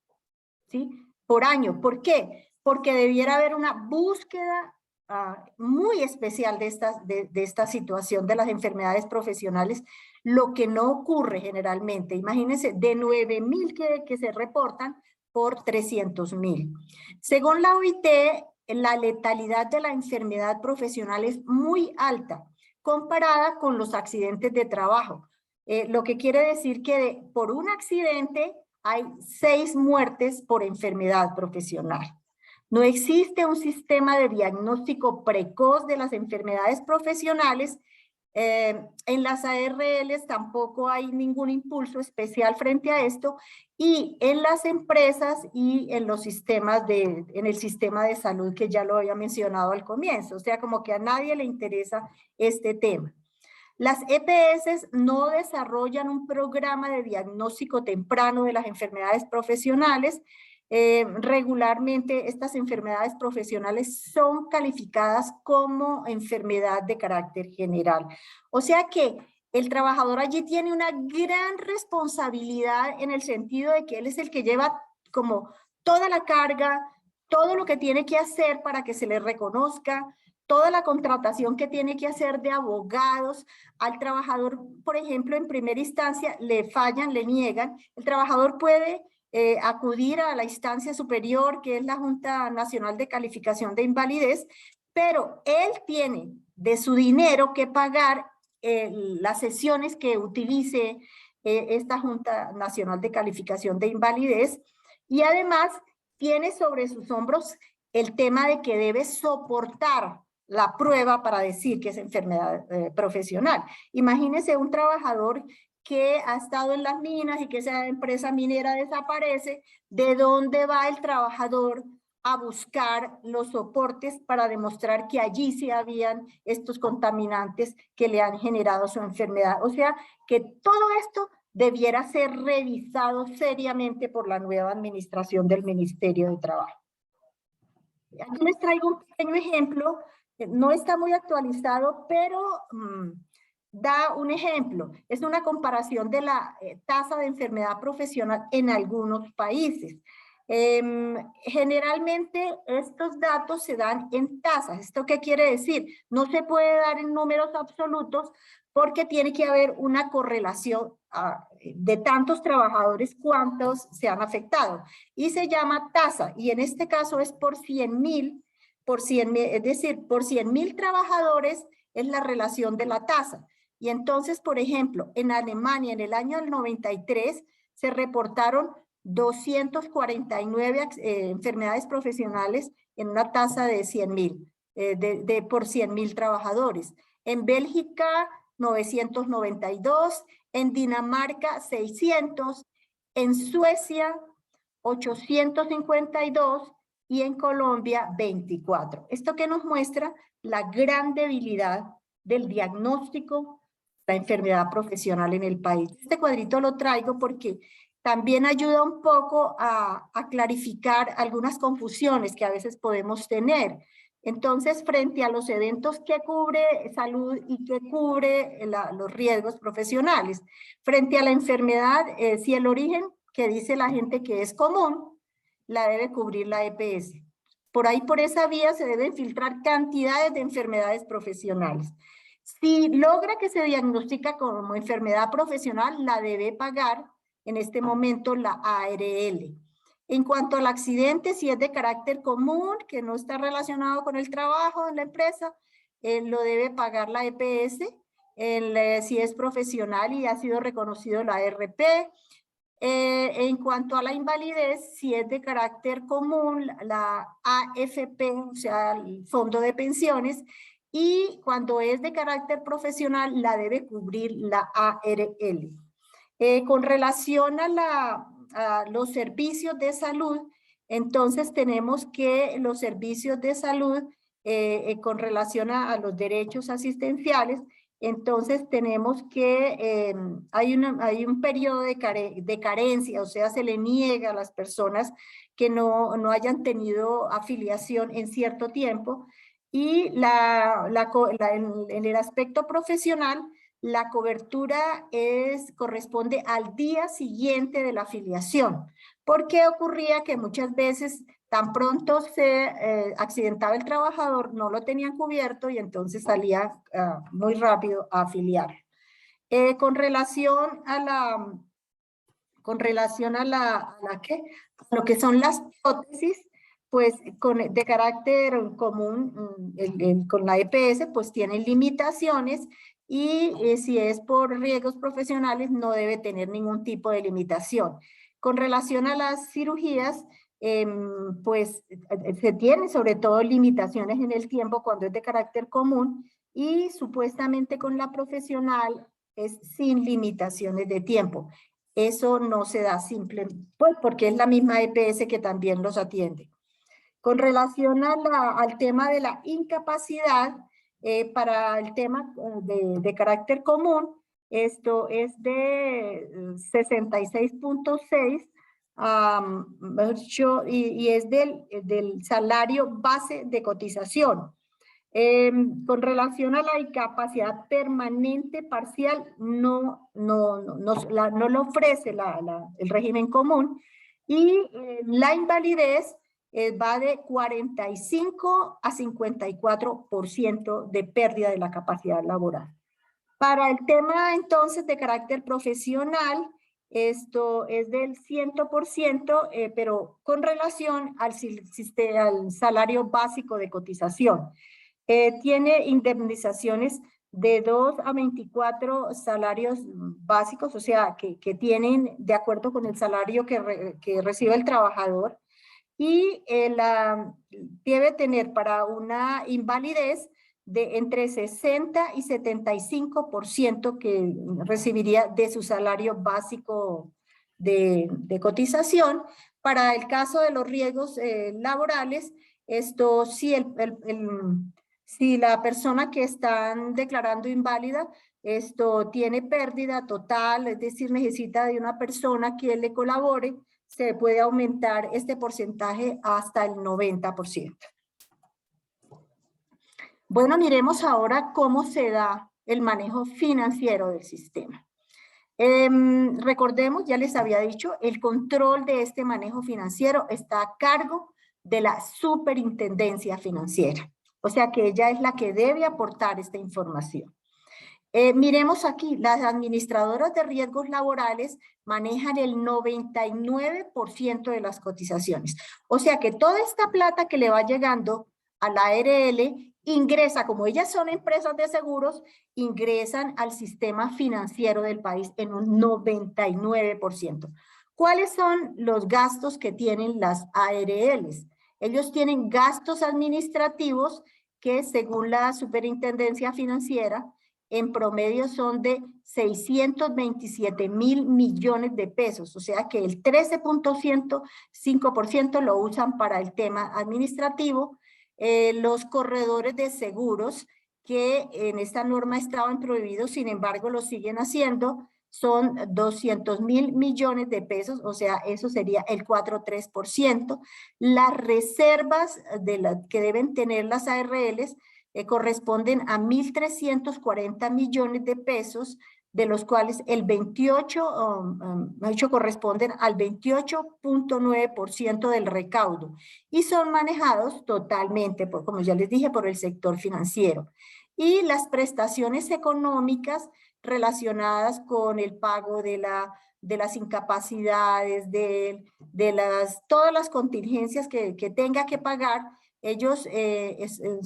¿sí?, por año. ¿Por qué? Porque debiera haber una búsqueda muy especial de esta situación de las enfermedades profesionales, lo que no ocurre generalmente. Imagínense, de 9.000 que se reportan por 300.000. Según la OIT, la letalidad de la enfermedad profesional es muy alta comparada con los accidentes de trabajo. Lo que quiere decir que por un accidente hay 6 muertes por enfermedad profesional. No existe un sistema de diagnóstico precoz de las enfermedades profesionales. En las ARLs tampoco hay ningún impulso especial frente a esto, y en las empresas y en los sistemas en el sistema de salud, que ya lo había mencionado al comienzo. O sea, como que a nadie le interesa este tema. Las EPS no desarrollan un programa de diagnóstico temprano de las enfermedades profesionales. Regularmente estas enfermedades profesionales son calificadas como enfermedad de carácter general. O sea que el trabajador allí tiene una gran responsabilidad en el sentido de que él es el que lleva como toda la carga, todo lo que tiene que hacer para que se le reconozca, toda la contratación que tiene que hacer de abogados. Al trabajador, por ejemplo, en primera instancia le fallan, le niegan, el trabajador puede acudir a la instancia superior, que es la Junta Nacional de Calificación de Invalidez, pero él tiene de su dinero que pagar las sesiones que utilice esta Junta Nacional de Calificación de Invalidez, y además tiene sobre sus hombros el tema de que debe soportar la prueba para decir que es enfermedad profesional. Imagínese un trabajador que ha estado en las minas y que esa empresa minera desaparece. ¿De dónde va el trabajador a buscar los soportes para demostrar que allí sí habían estos contaminantes que le han generado su enfermedad? O sea, que todo esto debiera ser revisado seriamente por la nueva administración del Ministerio de Trabajo. Aquí les traigo un pequeño ejemplo, no está muy actualizado, pero da un ejemplo. Es una comparación de la tasa de enfermedad profesional en algunos países. Generalmente estos datos se dan en tasas. ¿Esto qué quiere decir? No se puede dar en números absolutos porque tiene que haber una correlación de tantos trabajadores cuántos se han afectado. Y se llama tasa, y en este caso es por 100.000, es decir, por 100.000 trabajadores es la relación de la tasa. Y entonces, por ejemplo, en Alemania en el año 93 se reportaron 249 enfermedades profesionales en una tasa de 100.000, por 100.000 trabajadores. En Bélgica, 992, en Dinamarca, 600, en Suecia, 852 y en Colombia, 24. ¿Esto qué nos muestra? La gran debilidad del diagnóstico de la enfermedad profesional en el país. Este cuadrito lo traigo porque también ayuda un poco a clarificar algunas confusiones que a veces podemos tener. Entonces, frente a los eventos que cubre salud y que cubre los riesgos profesionales, frente a la enfermedad, si el origen que dice la gente que es común, la debe cubrir la EPS. Por ahí, por esa vía, se deben filtrar cantidades de enfermedades profesionales. Si logra que se diagnostica como enfermedad profesional, la debe pagar en este momento la ARL. En cuanto al accidente, si es de carácter común, que no está relacionado con el trabajo en la empresa, lo debe pagar la EPS. Si es profesional y ha sido reconocido la ARP. En cuanto a la invalidez, si es de carácter común, la AFP, o sea, el Fondo de Pensiones, y cuando es de carácter profesional, la debe cubrir la ARL. Con relación a los servicios de salud, Entonces tenemos que los servicios de salud con relación a los derechos asistenciales, entonces tenemos que hay un periodo de carencia, o sea, se le niega a las personas que no hayan tenido afiliación en cierto tiempo, y en el aspecto profesional, la cobertura corresponde al día siguiente de la afiliación. Porque ocurría que muchas veces tan pronto se accidentaba el trabajador, no lo tenían cubierto y entonces salía muy rápido a afiliar. Con relación a lo que son las prótesis, pues de carácter común, con la EPS, pues tienen limitaciones, y si es por riesgos profesionales no debe tener ningún tipo de limitación. Con relación a las cirugías, pues se tienen sobre todo limitaciones en el tiempo cuando es de carácter común, y supuestamente con la profesional es sin limitaciones de tiempo. Eso no se da pues porque es la misma EPS que también los atiende. Con relación al tema de la incapacidad, para el tema de carácter común, esto es de 66.6, y es del salario base de cotización. Con relación a la incapacidad permanente parcial, no lo ofrece el régimen común, y la invalidez va de 45 a 54% de pérdida de la capacidad laboral. Para el tema entonces de carácter profesional, esto es del 100%, pero con relación al salario básico de cotización. Tiene indemnizaciones de 2 a 24 salarios básicos, o sea, que tienen de acuerdo con el salario que recibe el trabajador, y debe tener para una invalidez de entre 60 y 75% que recibiría de su salario básico de cotización. Para el caso de los riesgos laborales, esto sí, si la persona que están declarando inválida tiene pérdida total, es decir, necesita de una persona que le colabore, se puede aumentar este porcentaje hasta el 90%. Bueno, miremos ahora cómo se da el manejo financiero del sistema. Recordemos, ya les había dicho, el control de este manejo financiero está a cargo de la Superintendencia Financiera. O sea que ella es la que debe aportar esta información. Miremos aquí, las administradoras de riesgos laborales manejan el 99% de las cotizaciones. O sea que toda esta plata que le va llegando a la ARL ingresa, como ellas son empresas de seguros, ingresan al sistema financiero del país en un 99%. ¿Cuáles son los gastos que tienen las ARLs? Ellos tienen gastos administrativos que, según la Superintendencia Financiera, en promedio son de 627.000 millones de pesos, o sea que el 13.5% lo usan para el tema administrativo. Los corredores de seguros, que en esta norma estaban prohibidos, sin embargo lo siguen haciendo, son 200.000 millones de pesos, o sea, eso sería el 4.3%. Las reservas que deben tener las ARLs corresponden a 1.340 millones de pesos, de los cuales el 28, corresponden al 28.9% del recaudo, y son manejados totalmente, como ya les dije, por el sector financiero. Y las prestaciones económicas relacionadas con el pago de las incapacidades, todas las contingencias que tenga que pagar, ellos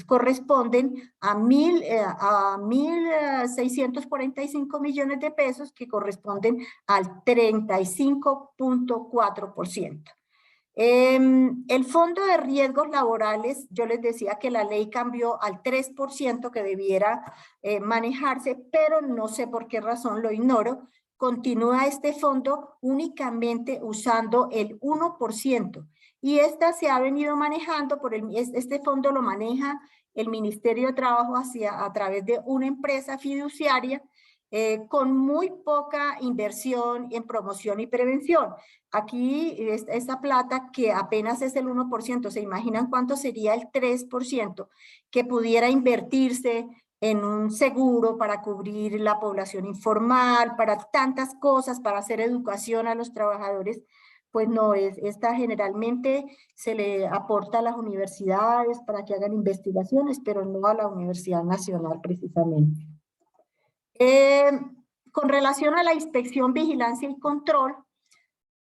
corresponden a 1.645 millones de pesos, que corresponden al 35.4%. El Fondo de Riesgos Laborales, yo les decía que la ley cambió al 3% que debiera manejarse, pero no sé por qué razón, lo ignoro. Continúa este fondo únicamente usando el 1%. y esta se ha venido manejando este fondo lo maneja el Ministerio de Trabajo a través de una empresa fiduciaria con muy poca inversión en promoción y prevención. Aquí esta plata que apenas es el 1%, ¿se imaginan cuánto sería el 3% que pudiera invertirse en un seguro para cubrir la población informal, para tantas cosas, para hacer educación a los trabajadores? Pues no, esta generalmente se le aporta a las universidades para que hagan investigaciones, pero no a la Universidad Nacional precisamente. Con relación a la inspección, vigilancia y control,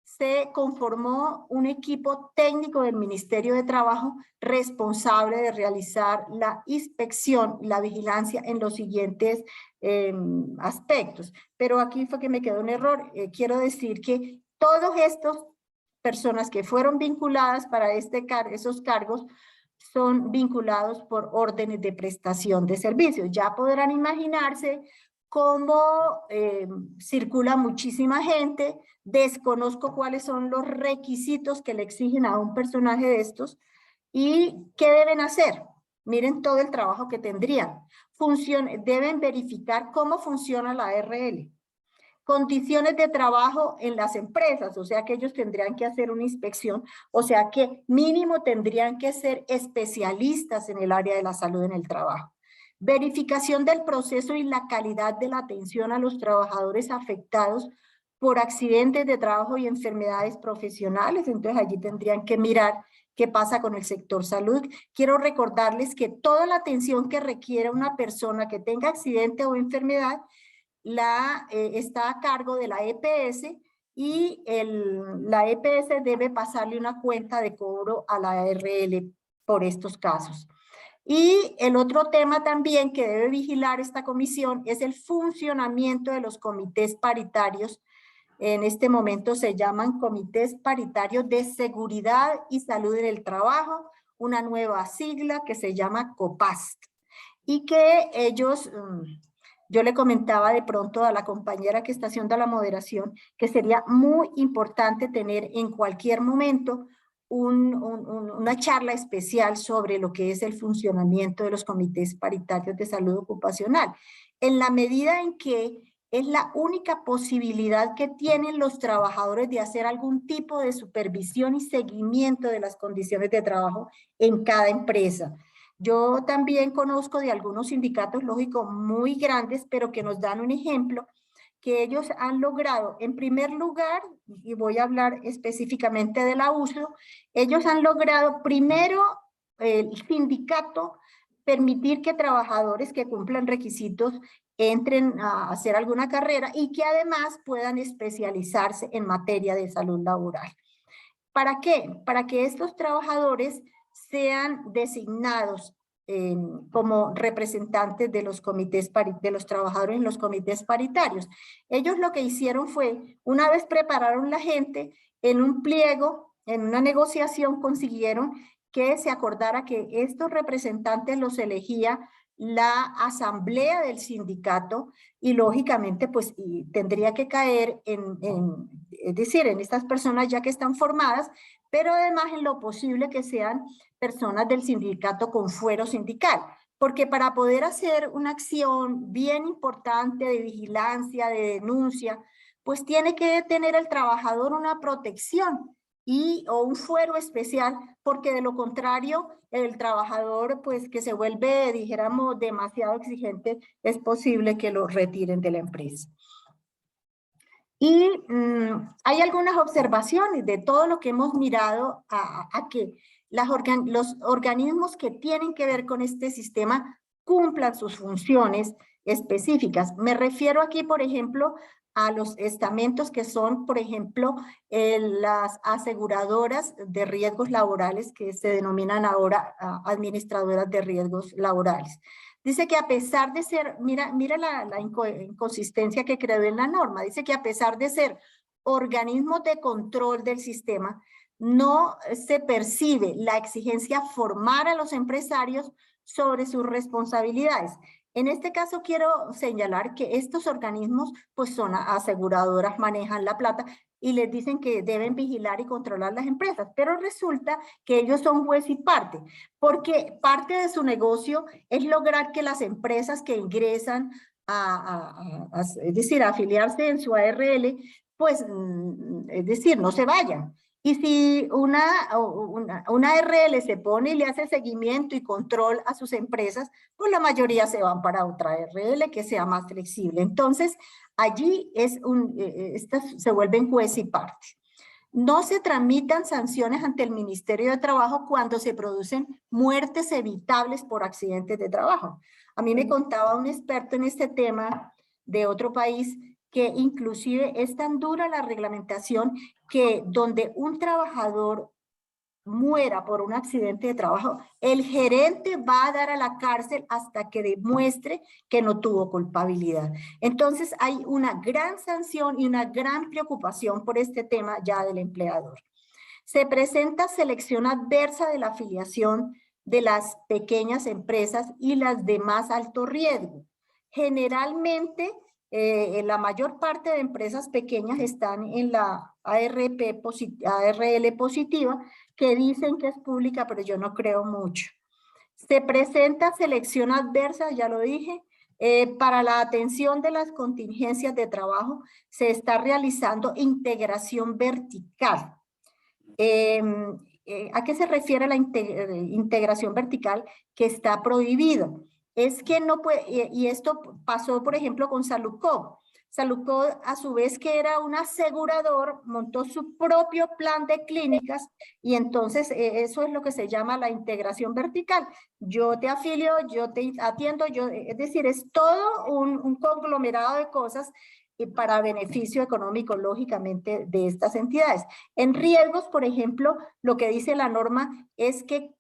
se conformó un equipo técnico del Ministerio de Trabajo responsable de realizar la inspección y la vigilancia en los siguientes aspectos. Pero aquí fue que me quedó un error. Quiero decir que todos estos personas que fueron vinculadas para esos cargos son vinculados por órdenes de prestación de servicios. Ya podrán imaginarse cómo circula muchísima gente. Desconozco cuáles son los requisitos que le exigen a un personaje de estos y qué deben hacer. Miren todo el trabajo que tendrían. Deben verificar cómo funciona la ARL. Condiciones de trabajo en las empresas, o sea que ellos tendrían que hacer una inspección, o sea que mínimo tendrían que ser especialistas en el área de la salud en el trabajo. Verificación del proceso y la calidad de la atención a los trabajadores afectados por accidentes de trabajo y enfermedades profesionales. Entonces allí tendrían que mirar qué pasa con el sector salud. Quiero recordarles que toda la atención que requiera una persona que tenga accidente o enfermedad está a cargo de la EPS y la EPS debe pasarle una cuenta de cobro a la ARL por estos casos. Y el otro tema también que debe vigilar esta comisión es el funcionamiento de los comités paritarios. En este momento se llaman comités paritarios de seguridad y salud en el trabajo, una nueva sigla que se llama COPAST. Y que ellos, yo le comentaba de pronto a la compañera que está haciendo la moderación, que sería muy importante tener en cualquier momento una charla especial sobre lo que es el funcionamiento de los comités paritarios de salud ocupacional, en la medida en que es la única posibilidad que tienen los trabajadores de hacer algún tipo de supervisión y seguimiento de las condiciones de trabajo en cada empresa. Yo también conozco de algunos sindicatos, lógico, muy grandes, pero que nos dan un ejemplo que ellos han logrado, en primer lugar, y voy a hablar específicamente de la USLO, ellos han logrado primero el sindicato permitir que trabajadores que cumplan requisitos entren a hacer alguna carrera y que además puedan especializarse en materia de salud laboral. ¿Para qué? Para que estos trabajadores sean designados como representantes de los comités de los trabajadores en los comités paritarios. Ellos lo que hicieron fue, una vez prepararon la gente, en un pliego, en una negociación consiguieron que se acordara que estos representantes los elegía la asamblea del sindicato y lógicamente pues tendría que caer es decir, en estas personas ya que están formadas, pero además en lo posible que sean personas del sindicato con fuero sindical, porque para poder hacer una acción bien importante de vigilancia, de denuncia, pues tiene que tener el trabajador una protección o un fuero especial, porque de lo contrario, el trabajador pues que se vuelve, dijéramos, demasiado exigente, es posible que lo retiren de la empresa. Y hay algunas observaciones de todo lo que hemos mirado a que los organismos que tienen que ver con este sistema cumplan sus funciones específicas. Me refiero aquí, por ejemplo, a los estamentos que son, por ejemplo, las aseguradoras de riesgos laborales, que se denominan ahora administradoras de riesgos laborales. Dice que a pesar de ser, mira la inconsistencia que creó en la norma, dice que a pesar de ser organismos de control del sistema, no se percibe la exigencia formar a los empresarios sobre sus responsabilidades. En este caso quiero señalar que estos organismos pues son aseguradoras, manejan la plata y les dicen que deben vigilar y controlar las empresas, pero resulta que ellos son juez y parte, porque parte de su negocio es lograr que las empresas que ingresan es decir, a afiliarse en su ARL, pues, es decir, no se vayan. Y si una ARL se pone y le hace seguimiento y control a sus empresas, pues la mayoría se van para otra ARL que sea más flexible. Entonces, allí estas se vuelven juez y parte. No se tramitan sanciones ante el Ministerio de Trabajo cuando se producen muertes evitables por accidentes de trabajo. A mí me contaba un experto en este tema de otro país que inclusive es tan dura la reglamentación que donde un trabajador muera por un accidente de trabajo, el gerente va a dar a la cárcel hasta que demuestre que no tuvo culpabilidad. Entonces hay una gran sanción y una gran preocupación por este tema ya del empleador. Se presenta selección adversa de la afiliación de las pequeñas empresas y las de más alto riesgo. Generalmente, la mayor parte de empresas pequeñas están en la ARL positiva, que dicen que es pública, pero yo no creo mucho. Se presenta selección adversa, ya lo dije. Para la atención de las contingencias de trabajo se está realizando integración vertical. ¿A qué se refiere la integración vertical? Que está prohibido. Es que no puede, y esto pasó, por ejemplo, con Saludco. Saludco, a su vez, que era un asegurador, montó su propio plan de clínicas y entonces eso es lo que se llama la integración vertical. Yo te afilio, yo te atiendo, es decir, es todo un conglomerado de cosas para beneficio económico, lógicamente, de estas entidades. En riesgos, por ejemplo, lo que dice la norma es que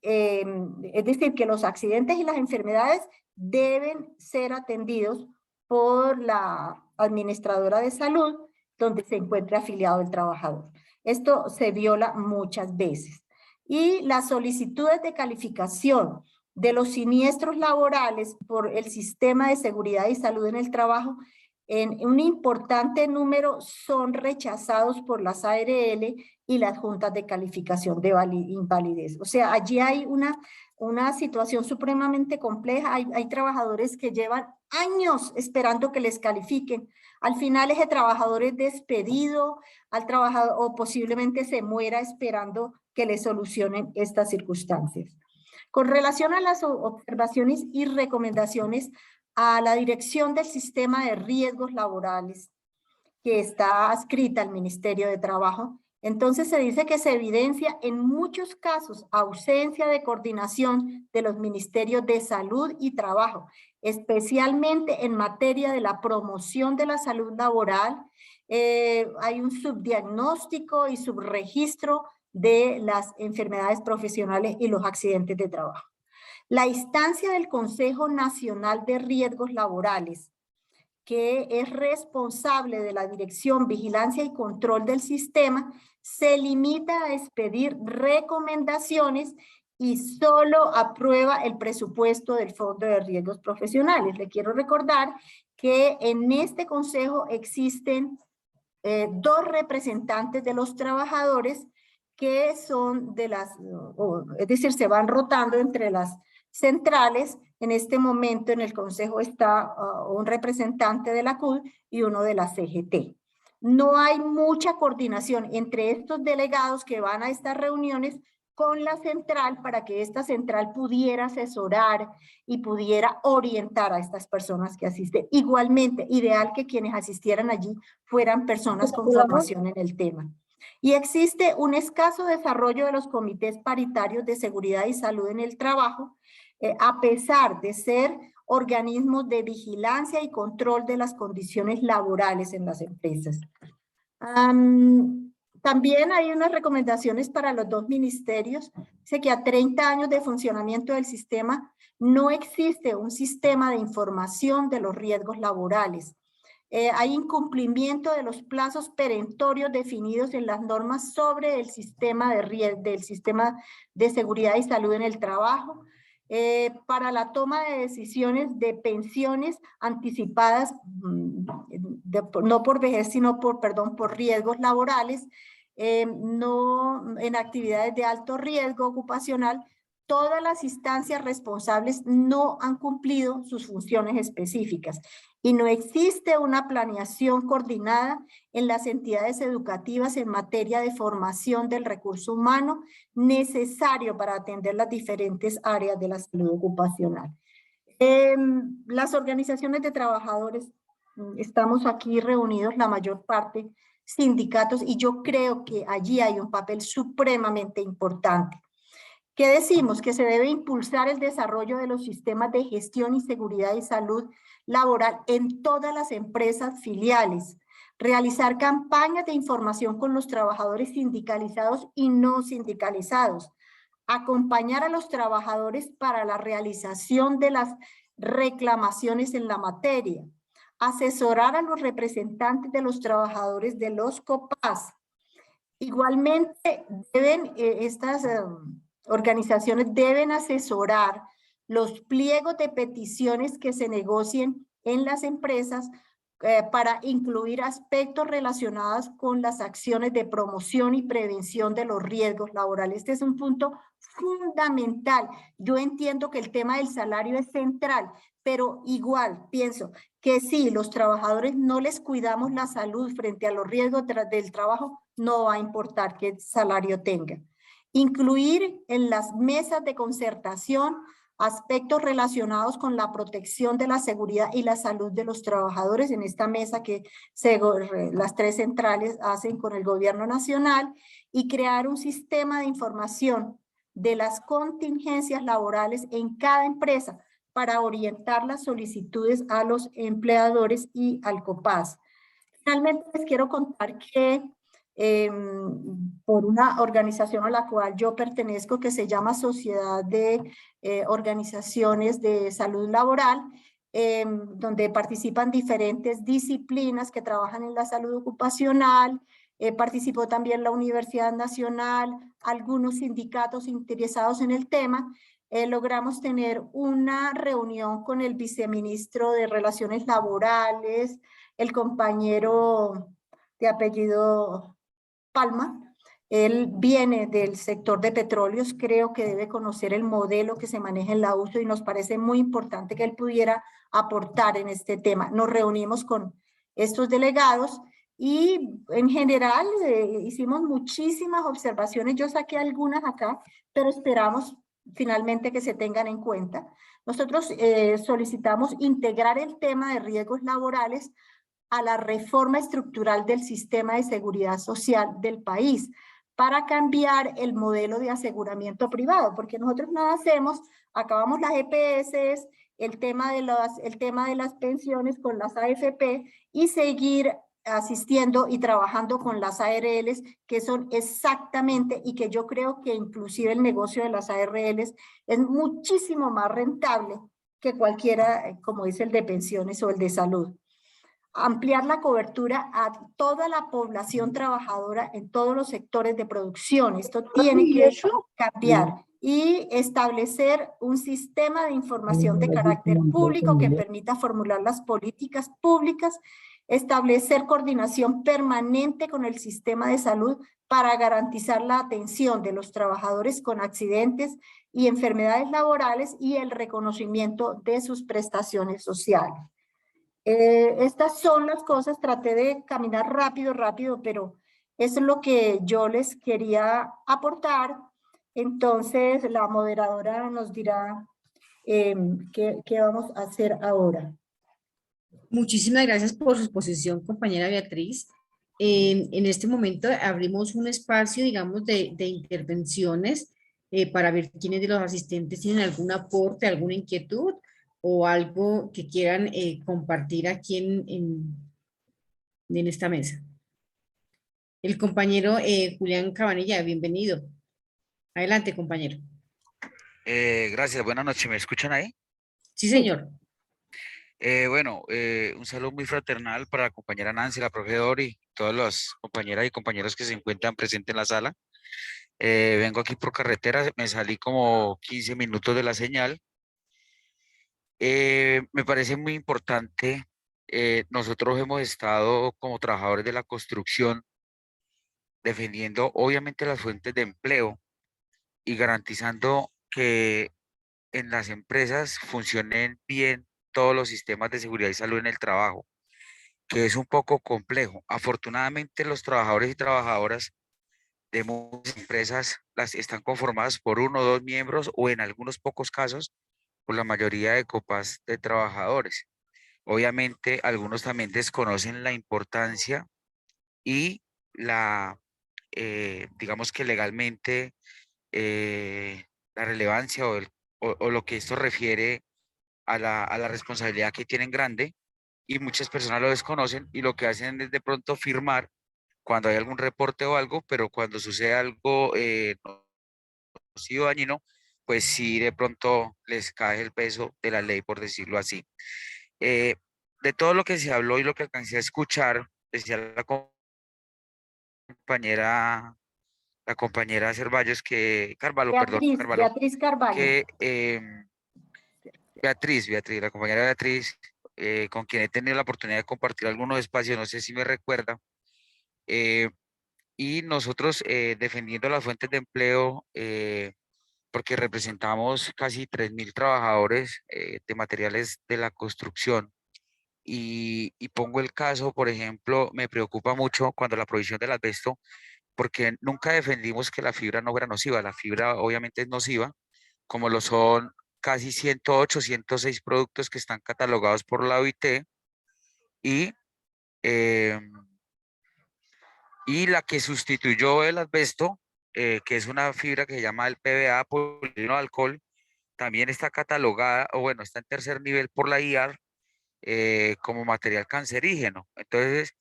es decir, que los accidentes y las enfermedades deben ser atendidos por la administradora de salud donde se encuentre afiliado el trabajador. Esto se viola muchas veces. Y las solicitudes de calificación de los siniestros laborales por el sistema de seguridad y salud en el trabajo, en un importante número son rechazados por las ARL y las juntas de calificación de invalidez. O sea, allí hay una situación supremamente compleja. Hay trabajadores que llevan años esperando que les califiquen. Al final ese trabajador es despedido, o posiblemente se muera esperando que le solucionen estas circunstancias. Con relación a las observaciones y recomendaciones a la Dirección del Sistema de Riesgos Laborales, que está adscrita al Ministerio de Trabajo, entonces se dice que se evidencia en muchos casos ausencia de coordinación de los ministerios de Salud y Trabajo, especialmente en materia de la promoción de la salud laboral. Hay un subdiagnóstico y subregistro de las enfermedades profesionales y los accidentes de trabajo. La instancia del Consejo Nacional de Riesgos Laborales, que es responsable de la dirección, vigilancia y control del sistema, se limita a expedir recomendaciones y solo aprueba el presupuesto del Fondo de Riesgos Profesionales. Le quiero recordar que en este consejo existen 2 representantes de los trabajadores que son es decir, se van rotando entre las centrales. En este momento en el consejo está un representante de la CUD y uno de la CGT. No hay mucha coordinación entre estos delegados que van a estas reuniones con la central para que esta central pudiera asesorar y pudiera orientar a estas personas que asisten. Igualmente, ideal que quienes asistieran allí fueran personas con formación en el tema. Y existe un escaso desarrollo de los comités paritarios de seguridad y salud en el trabajo, a pesar de ser organismos de vigilancia y control de las condiciones laborales en las empresas. También hay unas recomendaciones para los 2 ministerios. Dice que a 30 años de funcionamiento del sistema no existe un sistema de información de los riesgos laborales. Hay incumplimiento de los plazos perentorios definidos en las normas sobre el sistema del sistema de seguridad y salud en el trabajo. para la toma de decisiones de pensiones anticipadas, no por vejez, sino por riesgos laborales, no en actividades de alto riesgo ocupacional. Todas las instancias responsables no han cumplido sus funciones específicas y no existe una planeación coordinada en las entidades educativas en materia de formación del recurso humano necesario para atender las diferentes áreas de la salud ocupacional. Las organizaciones de trabajadores, estamos aquí reunidos la mayor parte, sindicatos, y yo creo que allí hay un papel supremamente importante. ¿Qué decimos? Que se debe impulsar el desarrollo de los sistemas de gestión y seguridad y salud laboral en todas las empresas filiales, realizar campañas de información con los trabajadores sindicalizados y no sindicalizados, acompañar a los trabajadores para la realización de las reclamaciones en la materia, asesorar a los representantes de los trabajadores de los COPAS. Igualmente, estas organizaciones deben asesorar los pliegos de peticiones que se negocien en las empresas para incluir aspectos relacionados con las acciones de promoción y prevención de los riesgos laborales. Este es un punto fundamental. Yo entiendo que el tema del salario es central, pero igual pienso que si los trabajadores no les cuidamos la salud frente a los riesgos del trabajo, no va a importar qué salario tenga. Incluir en las mesas de concertación aspectos relacionados con la protección de la seguridad y la salud de los trabajadores en esta mesa que las tres centrales hacen con el gobierno nacional, y crear un sistema de información de las contingencias laborales en cada empresa para orientar las solicitudes a los empleadores y al COPAS. Finalmente les quiero contar que por una organización a la cual yo pertenezco, que se llama Sociedad de Organizaciones de Salud Laboral, donde participan diferentes disciplinas que trabajan en la salud ocupacional. Participó también la Universidad Nacional, algunos sindicatos interesados en el tema. Logramos tener una reunión con el viceministro de Relaciones Laborales, el compañero de apellido Palma. Él viene del sector de petróleos, creo que debe conocer el modelo que se maneja en la USO y nos parece muy importante que él pudiera aportar en este tema. Nos reunimos con estos delegados y en general hicimos muchísimas observaciones. Yo saqué algunas acá, pero esperamos finalmente que se tengan en cuenta. Nosotros solicitamos integrar el tema de riesgos laborales a la reforma estructural del sistema de seguridad social del país para cambiar el modelo de aseguramiento privado, porque nosotros nada hacemos, acabamos las EPS, el tema de las pensiones con las AFP y seguir asistiendo y trabajando con las ARLs, que son exactamente, y que yo creo que inclusive el negocio de las ARLs es muchísimo más rentable que cualquiera, como dice el de pensiones o el de salud. Ampliar la cobertura a toda la población trabajadora en todos los sectores de producción. Esto tiene que cambiar y establecer un sistema de información de carácter público que permita formular las políticas públicas, establecer coordinación permanente con el sistema de salud para garantizar la atención de los trabajadores con accidentes y enfermedades laborales y el reconocimiento de sus prestaciones sociales. Estas son las cosas, traté de caminar rápido, pero eso es lo que yo les quería aportar. Entonces la moderadora nos dirá qué vamos a hacer ahora. Muchísimas gracias por su exposición, compañera Beatriz. En este momento abrimos un espacio, digamos, de intervenciones para ver quiénes de los asistentes tienen algún aporte, alguna inquietud o algo que quieran compartir aquí en esta mesa. El compañero Julián Cabanilla, bienvenido. Adelante, compañero. Gracias, buenas noches, ¿me escuchan ahí? Sí, señor. Un saludo muy fraternal para la compañera Nancy, la profe Dori, todas las compañeras y compañeros que se encuentran presentes en la sala. Vengo aquí por carretera, me salí como 15 minutos de la señal. Me parece muy importante. Nosotros hemos estado como trabajadores de la construcción defendiendo obviamente las fuentes de empleo y garantizando que en las empresas funcionen bien todos los sistemas de seguridad y salud en el trabajo, que es un poco complejo. Afortunadamente, los trabajadores y trabajadoras de muchas empresas las están conformadas por uno o dos miembros o en algunos pocos casos por la mayoría de copas de trabajadores. Obviamente, algunos también desconocen la importancia y la, digamos que legalmente, la relevancia o lo que esto refiere a la responsabilidad que tienen grande y muchas personas lo desconocen y lo que hacen es de pronto firmar cuando hay algún reporte o algo, pero cuando sucede algo nocivo, dañino, pues sí de pronto les cae el peso de la ley, por decirlo así. Eh, de todo lo que se habló y lo que alcancé a escuchar, decía compañera, la compañera Cervallos que, Carvalho, perdón, Beatriz, Carvalho, Beatriz Carvalho. que Beatriz, la compañera Beatriz, con quien he tenido la oportunidad de compartir algunos espacios, no sé si me recuerda, eh, y nosotros defendiendo las fuentes de empleo, porque representamos casi 3.000 trabajadores de materiales de la construcción. Y pongo el caso, por ejemplo, me preocupa mucho cuando la provisión del asbesto, porque nunca defendimos que la fibra no fuera nociva. La fibra obviamente es nociva, como lo son casi 108, 106 productos que están catalogados por la OIT y, eh, y la que sustituyó el asbesto, que es una fibra que se llama el PVA, polivinilo alcohol, también está catalogada, o bueno, está en tercer nivel por la IAR como material cancerígeno. Entonces,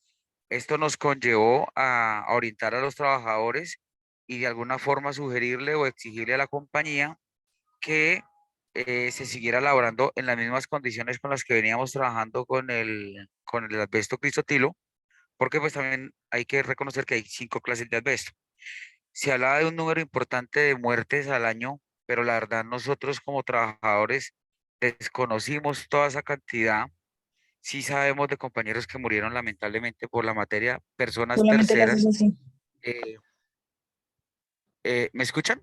esto nos conllevó a orientar a los trabajadores y de alguna forma sugerirle o exigirle a la compañía que se siguiera elaborando en las mismas condiciones con las que veníamos trabajando con el asbesto crisotilo, porque pues también hay que reconocer que hay 5 clases de asbesto. Se hablaba de un número importante de muertes al año, pero la verdad nosotros como trabajadores desconocimos toda esa cantidad. Sí sabemos de compañeros que murieron lamentablemente por la materia, personas Solamente le haces terceras. así. eh, ¿Me escuchan?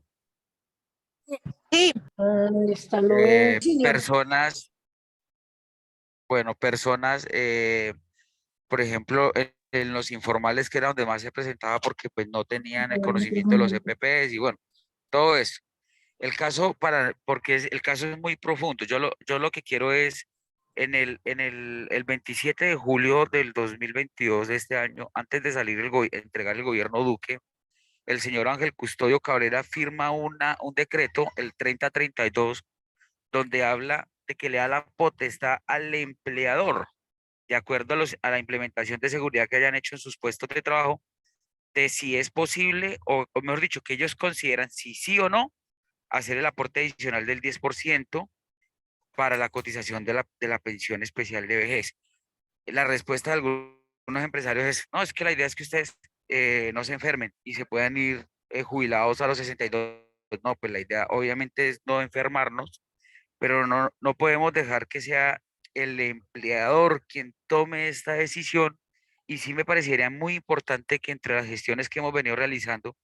Sí, Ahí está lo... Señor. Personas, bueno, personas, por ejemplo, en los informales que era donde más se presentaba porque pues no tenían el conocimiento de los EPPs y bueno, todo eso. El caso porque el caso es muy profundo. Yo lo que quiero es el 27 de julio del 2022 de este año, antes de salir entregar el gobierno Duque, el señor Ángel Custodio Cabrera firma un decreto, el 3032, donde habla de que le da la potestad al empleador, de acuerdo a la implementación de seguridad que hayan hecho en sus puestos de trabajo, de si es posible, o mejor dicho, que ellos consideran si sí o no hacer el aporte adicional del 10% para la cotización de la pensión especial de vejez. La respuesta de algunos empresarios es, no, es que la idea es que ustedes no se enfermen y se puedan ir jubilados a los 62. No, pues la idea obviamente es no enfermarnos, pero no podemos dejar que sea el empleador quien tome esta decisión. Y sí me parecería muy importante que entre las gestiones que hemos venido realizando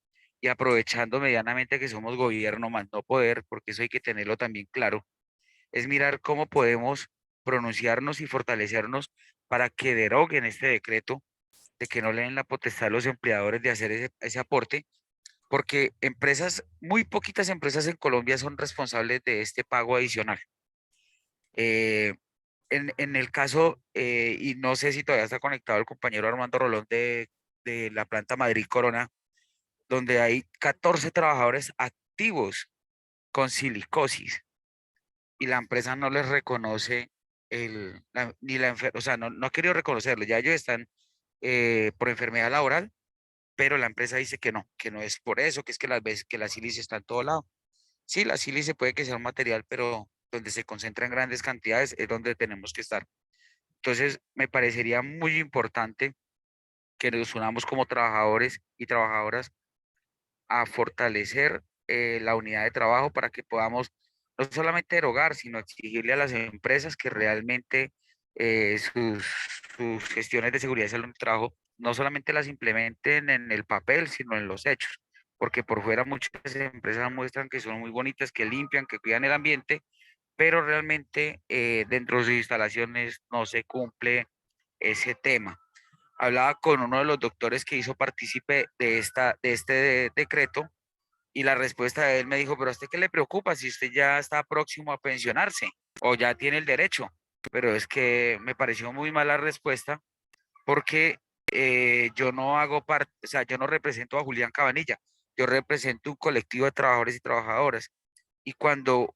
y aprovechando medianamente que somos gobierno más no poder, porque eso hay que tenerlo también claro, es mirar cómo podemos pronunciarnos y fortalecernos para que deroguen este decreto de que no le den la potestad a los empleadores de hacer ese aporte, porque empresas, muy poquitas empresas en Colombia son responsables de este pago adicional. Eh, en el caso, y no sé si todavía está conectado el compañero Armando Rolón de la planta Madrid Corona, donde hay 14 trabajadores activos con silicosis y la empresa no les reconoce ni la enfermedad, o sea, no ha querido reconocerlo, ya ellos están por enfermedad laboral, pero la empresa dice que no es por eso, que es que las veces que la sílice está en todo lado. Sí, la sílice puede que sea un material, pero donde se concentra en grandes cantidades es donde tenemos que estar. Entonces, me parecería muy importante que nos unamos como trabajadores y trabajadoras a fortalecer la unidad de trabajo para que podamos no solamente erogar, sino exigirle a las empresas que realmente sus gestiones de seguridad y salud en el trabajo no solamente las implementen en el papel, sino en los hechos, porque por fuera muchas empresas muestran que son muy bonitas, que limpian, que cuidan el ambiente, pero realmente dentro de sus instalaciones no se cumple ese tema. Hablaba con uno de los doctores que hizo partícipe de este decreto y la respuesta de él me dijo, pero ¿a usted qué le preocupa si usted ya está próximo a pensionarse o ya tiene el derecho? Pero es que me pareció muy mala respuesta porque yo no hago parte, o sea, yo no represento a Julián Cabanilla, yo represento un colectivo de trabajadores y trabajadoras. Y cuando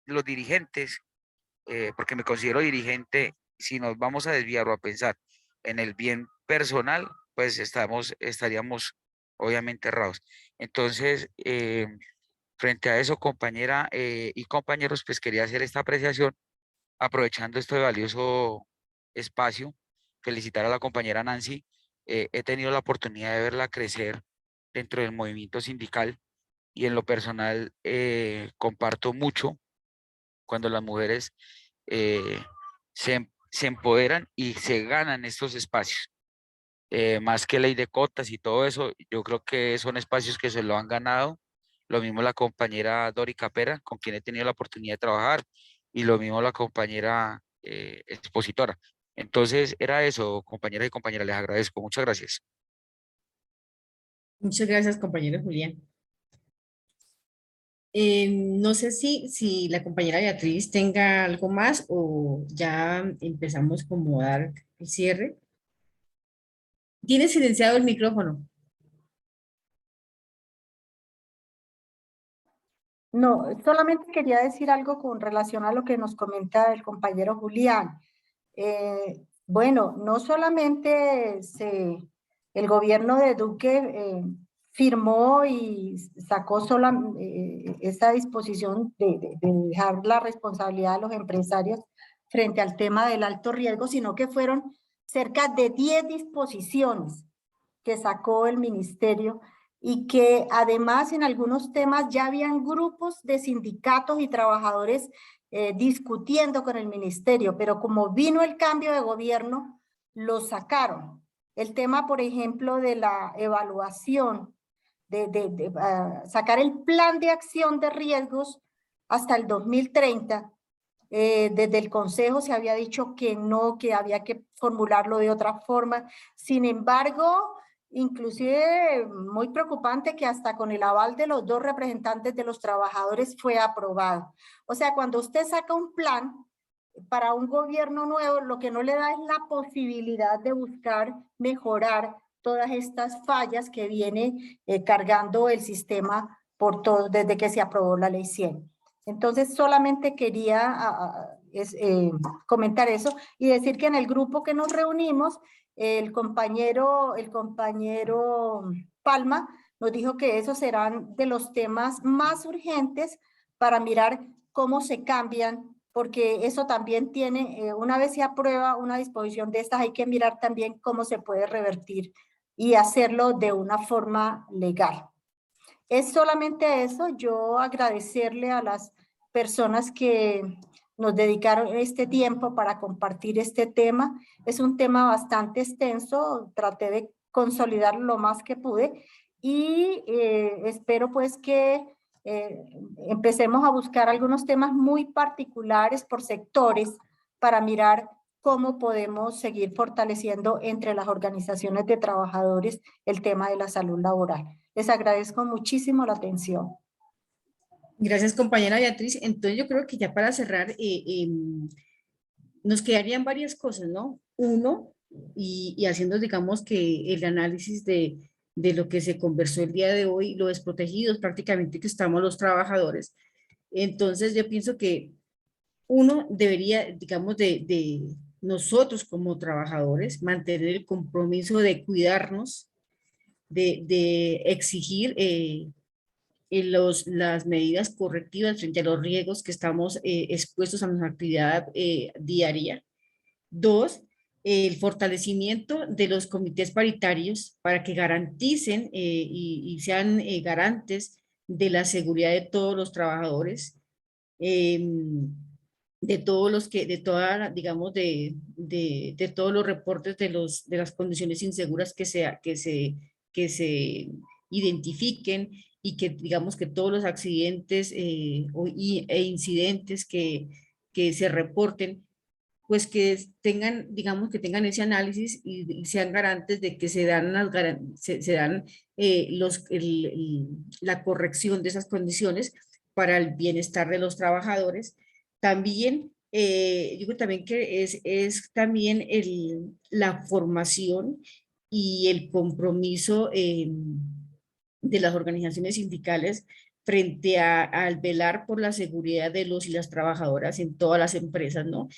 los dirigentes, porque me considero dirigente, si nos vamos a desviar o a pensar en el bien personal, pues estaríamos obviamente errados. Entonces, frente a eso, compañera y compañeros, pues quería hacer esta apreciación, aprovechando este valioso espacio, felicitar a la compañera Nancy. He tenido la oportunidad de verla crecer dentro del movimiento sindical y en lo personal comparto mucho cuando las mujeres se empoderan y se ganan estos espacios. Más que ley de cotas y todo eso, yo creo que son espacios que se lo han ganado. Lo mismo la compañera Dori Capera, con quien he tenido la oportunidad de trabajar, y lo mismo la compañera expositora. Entonces, era eso, compañeras y compañeras, les agradezco. Muchas gracias. Muchas gracias, compañero Julián. No sé si la compañera Beatriz tenga algo más o ya empezamos como a dar el cierre. Tiene silenciado el micrófono. No, solamente quería decir algo con relación a lo que nos comenta el compañero Julián. Bueno, no solamente el gobierno de Duque firmó y sacó esta disposición de dejar la responsabilidad a los empresarios frente al tema del alto riesgo, sino que fueron cerca de 10 disposiciones que sacó el ministerio y que además en algunos temas ya habían grupos de sindicatos y trabajadores discutiendo con el ministerio, pero como vino el cambio de gobierno, lo sacaron. El tema, por ejemplo, de la evaluación, sacar el plan de acción de riesgos hasta el 2030, desde el Consejo se había dicho que no, que había que formularlo de otra forma. Sin embargo, inclusive muy preocupante que hasta con el aval de los dos representantes de los trabajadores fue aprobado. O sea, cuando usted saca un plan para un gobierno nuevo, lo que no le da es la posibilidad de buscar mejorar todas estas fallas que viene cargando el sistema por todo, desde que se aprobó la ley 100. Entonces, solamente quería comentar eso y decir que en el grupo que nos reunimos, el compañero Palma nos dijo que esos serán de los temas más urgentes para mirar cómo se cambian, porque eso también tiene, una vez se aprueba una disposición de estas, hay que mirar también cómo se puede revertir y hacerlo de una forma legal. Es solamente eso, yo agradecerle a las personas que nos dedicaron este tiempo para compartir este tema. Es un tema bastante extenso, traté de consolidarlo lo más que pude y espero pues que empecemos a buscar algunos temas muy particulares por sectores para mirar cómo podemos seguir fortaleciendo entre las organizaciones de trabajadores el tema de la salud laboral. Les agradezco muchísimo la atención. Gracias, compañera Beatriz. Entonces, yo creo que ya para cerrar, nos quedarían varias cosas, ¿no? Uno, y haciendo, digamos, que el análisis de lo que se conversó el día de hoy, lo desprotegidos prácticamente que estamos los trabajadores. Entonces, yo pienso que uno debería, digamos, de nosotros como trabajadores, mantener el compromiso de cuidarnos, de exigir las medidas correctivas frente a los riesgos que estamos expuestos a nuestra actividad diaria. Dos, el fortalecimiento de los comités paritarios para que garanticen y sean garantes de la seguridad de todos los trabajadores, de todos los que, de toda, digamos, de todos los reportes de las condiciones inseguras que se identifiquen y que, digamos, que todos los accidentes e incidentes que se reporten, pues que tengan, digamos, que tengan ese análisis y sean garantes de que se dan, se dan la corrección de esas condiciones para el bienestar de los trabajadores. También, yo creo también que es también la formación y el compromiso de las organizaciones sindicales frente al velar por la seguridad de los y las trabajadoras en todas las empresas, ¿no?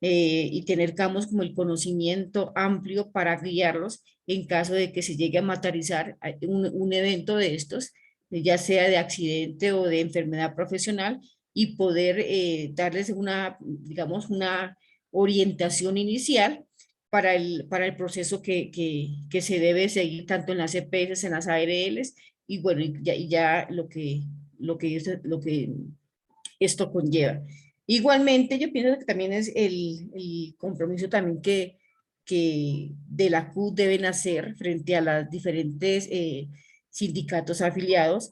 Y tener, digamos, como el conocimiento amplio para guiarlos en caso de que se llegue a materializar un evento de estos, ya sea de accidente o de enfermedad profesional, y poder darles una, digamos, una orientación inicial para el proceso que se debe seguir tanto en las EPS, en las ARLs, y bueno, y ya lo que esto conlleva. Igualmente, yo pienso que también es el compromiso también que de la CUT deben hacer frente a las diferentes sindicatos afiliados,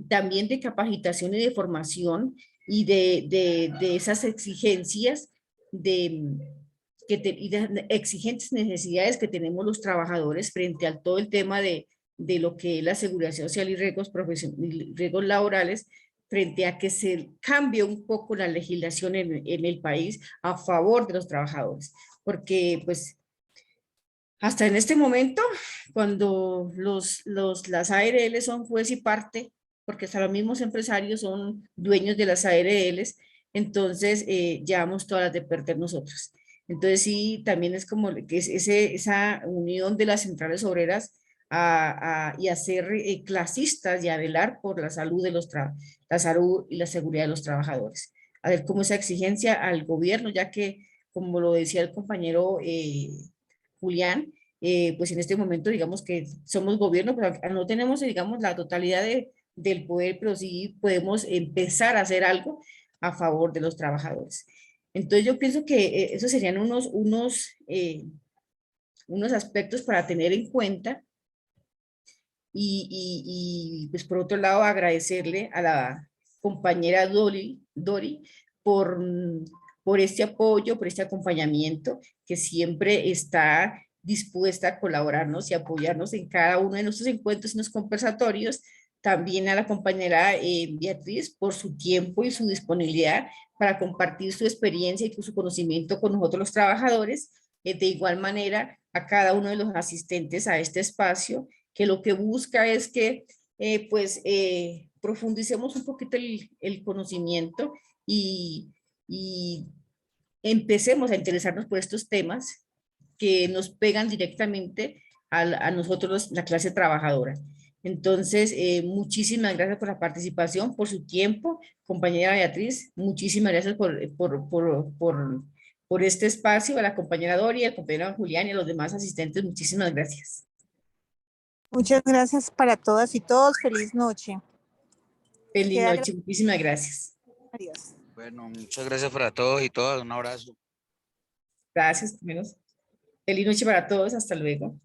también de capacitación y de formación y de esas exigencias y de exigentes necesidades que tenemos los trabajadores frente a todo el tema de lo que es la seguridad social y riesgos laborales, frente a que se cambie un poco la legislación en el país a favor de los trabajadores. Porque pues hasta en este momento, cuando las ARL son juez y parte, porque hasta los mismos empresarios son dueños de las ARLs, entonces llevamos todas las de perder nosotros. Entonces sí, también es como que es esa unión de las centrales obreras y a ser clasistas y a velar por la salud de la salud y la seguridad de los trabajadores. A ver cómo esa exigencia al gobierno, ya que, como lo decía el compañero Julián, pues en este momento digamos que somos gobierno, pero no tenemos, digamos, la totalidad del poder, pero sí podemos empezar a hacer algo a favor de los trabajadores. Entonces yo pienso que esos serían unos aspectos para tener en cuenta y pues por otro lado agradecerle a la compañera Dori por este apoyo, por este acompañamiento, que siempre está dispuesta a colaborarnos y apoyarnos en cada uno de nuestros encuentros y los conversatorios. También a la compañera Beatriz por su tiempo y su disponibilidad para compartir su experiencia y su conocimiento con nosotros los trabajadores. De igual manera, a cada uno de los asistentes a este espacio, que lo que busca es que profundicemos un poquito el conocimiento y empecemos a interesarnos por estos temas que nos pegan directamente a nosotros, la clase trabajadora. Entonces, muchísimas gracias por la participación, por su tiempo, compañera Beatriz, muchísimas gracias por este espacio, a la compañera Doria, al compañero Julián y a los demás asistentes, muchísimas gracias. Muchas gracias para todas y todos. Feliz noche. Feliz noche, muchísimas gracias. Adiós. Bueno, muchas gracias para todos y todas. Un abrazo. Gracias, menos. Feliz noche para todos, hasta luego.